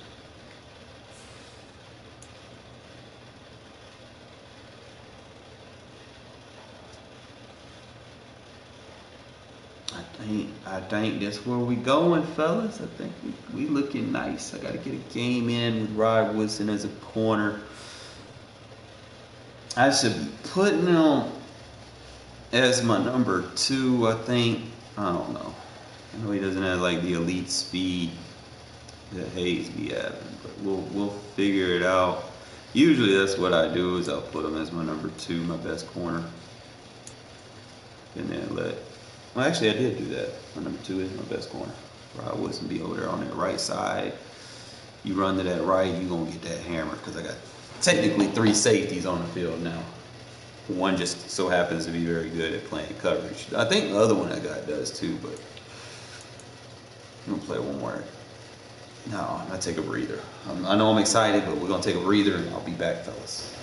I think that's where we going, fellas. I think we looking nice. I gotta get a game in with Rod Woodson as a corner. I should be putting him as my number 2, I think. I don't know. I know he doesn't have like the elite speed that Hayes be having, but we'll figure it out. Usually that's what I do, is I'll put him as my number 2, my best corner. And then well, actually I did do that. My number 2 is my best corner. Rod Woodson be over there on that right side. You run to that right, you're going to get that hammer, because I got technically 3 safeties on the field now. One just so happens to be very good at playing coverage. I think the other one I got does too, but I'm going to play one more. No, I'm going to take a breather. I know I'm excited, but we're going to take a breather and I'll be back, fellas.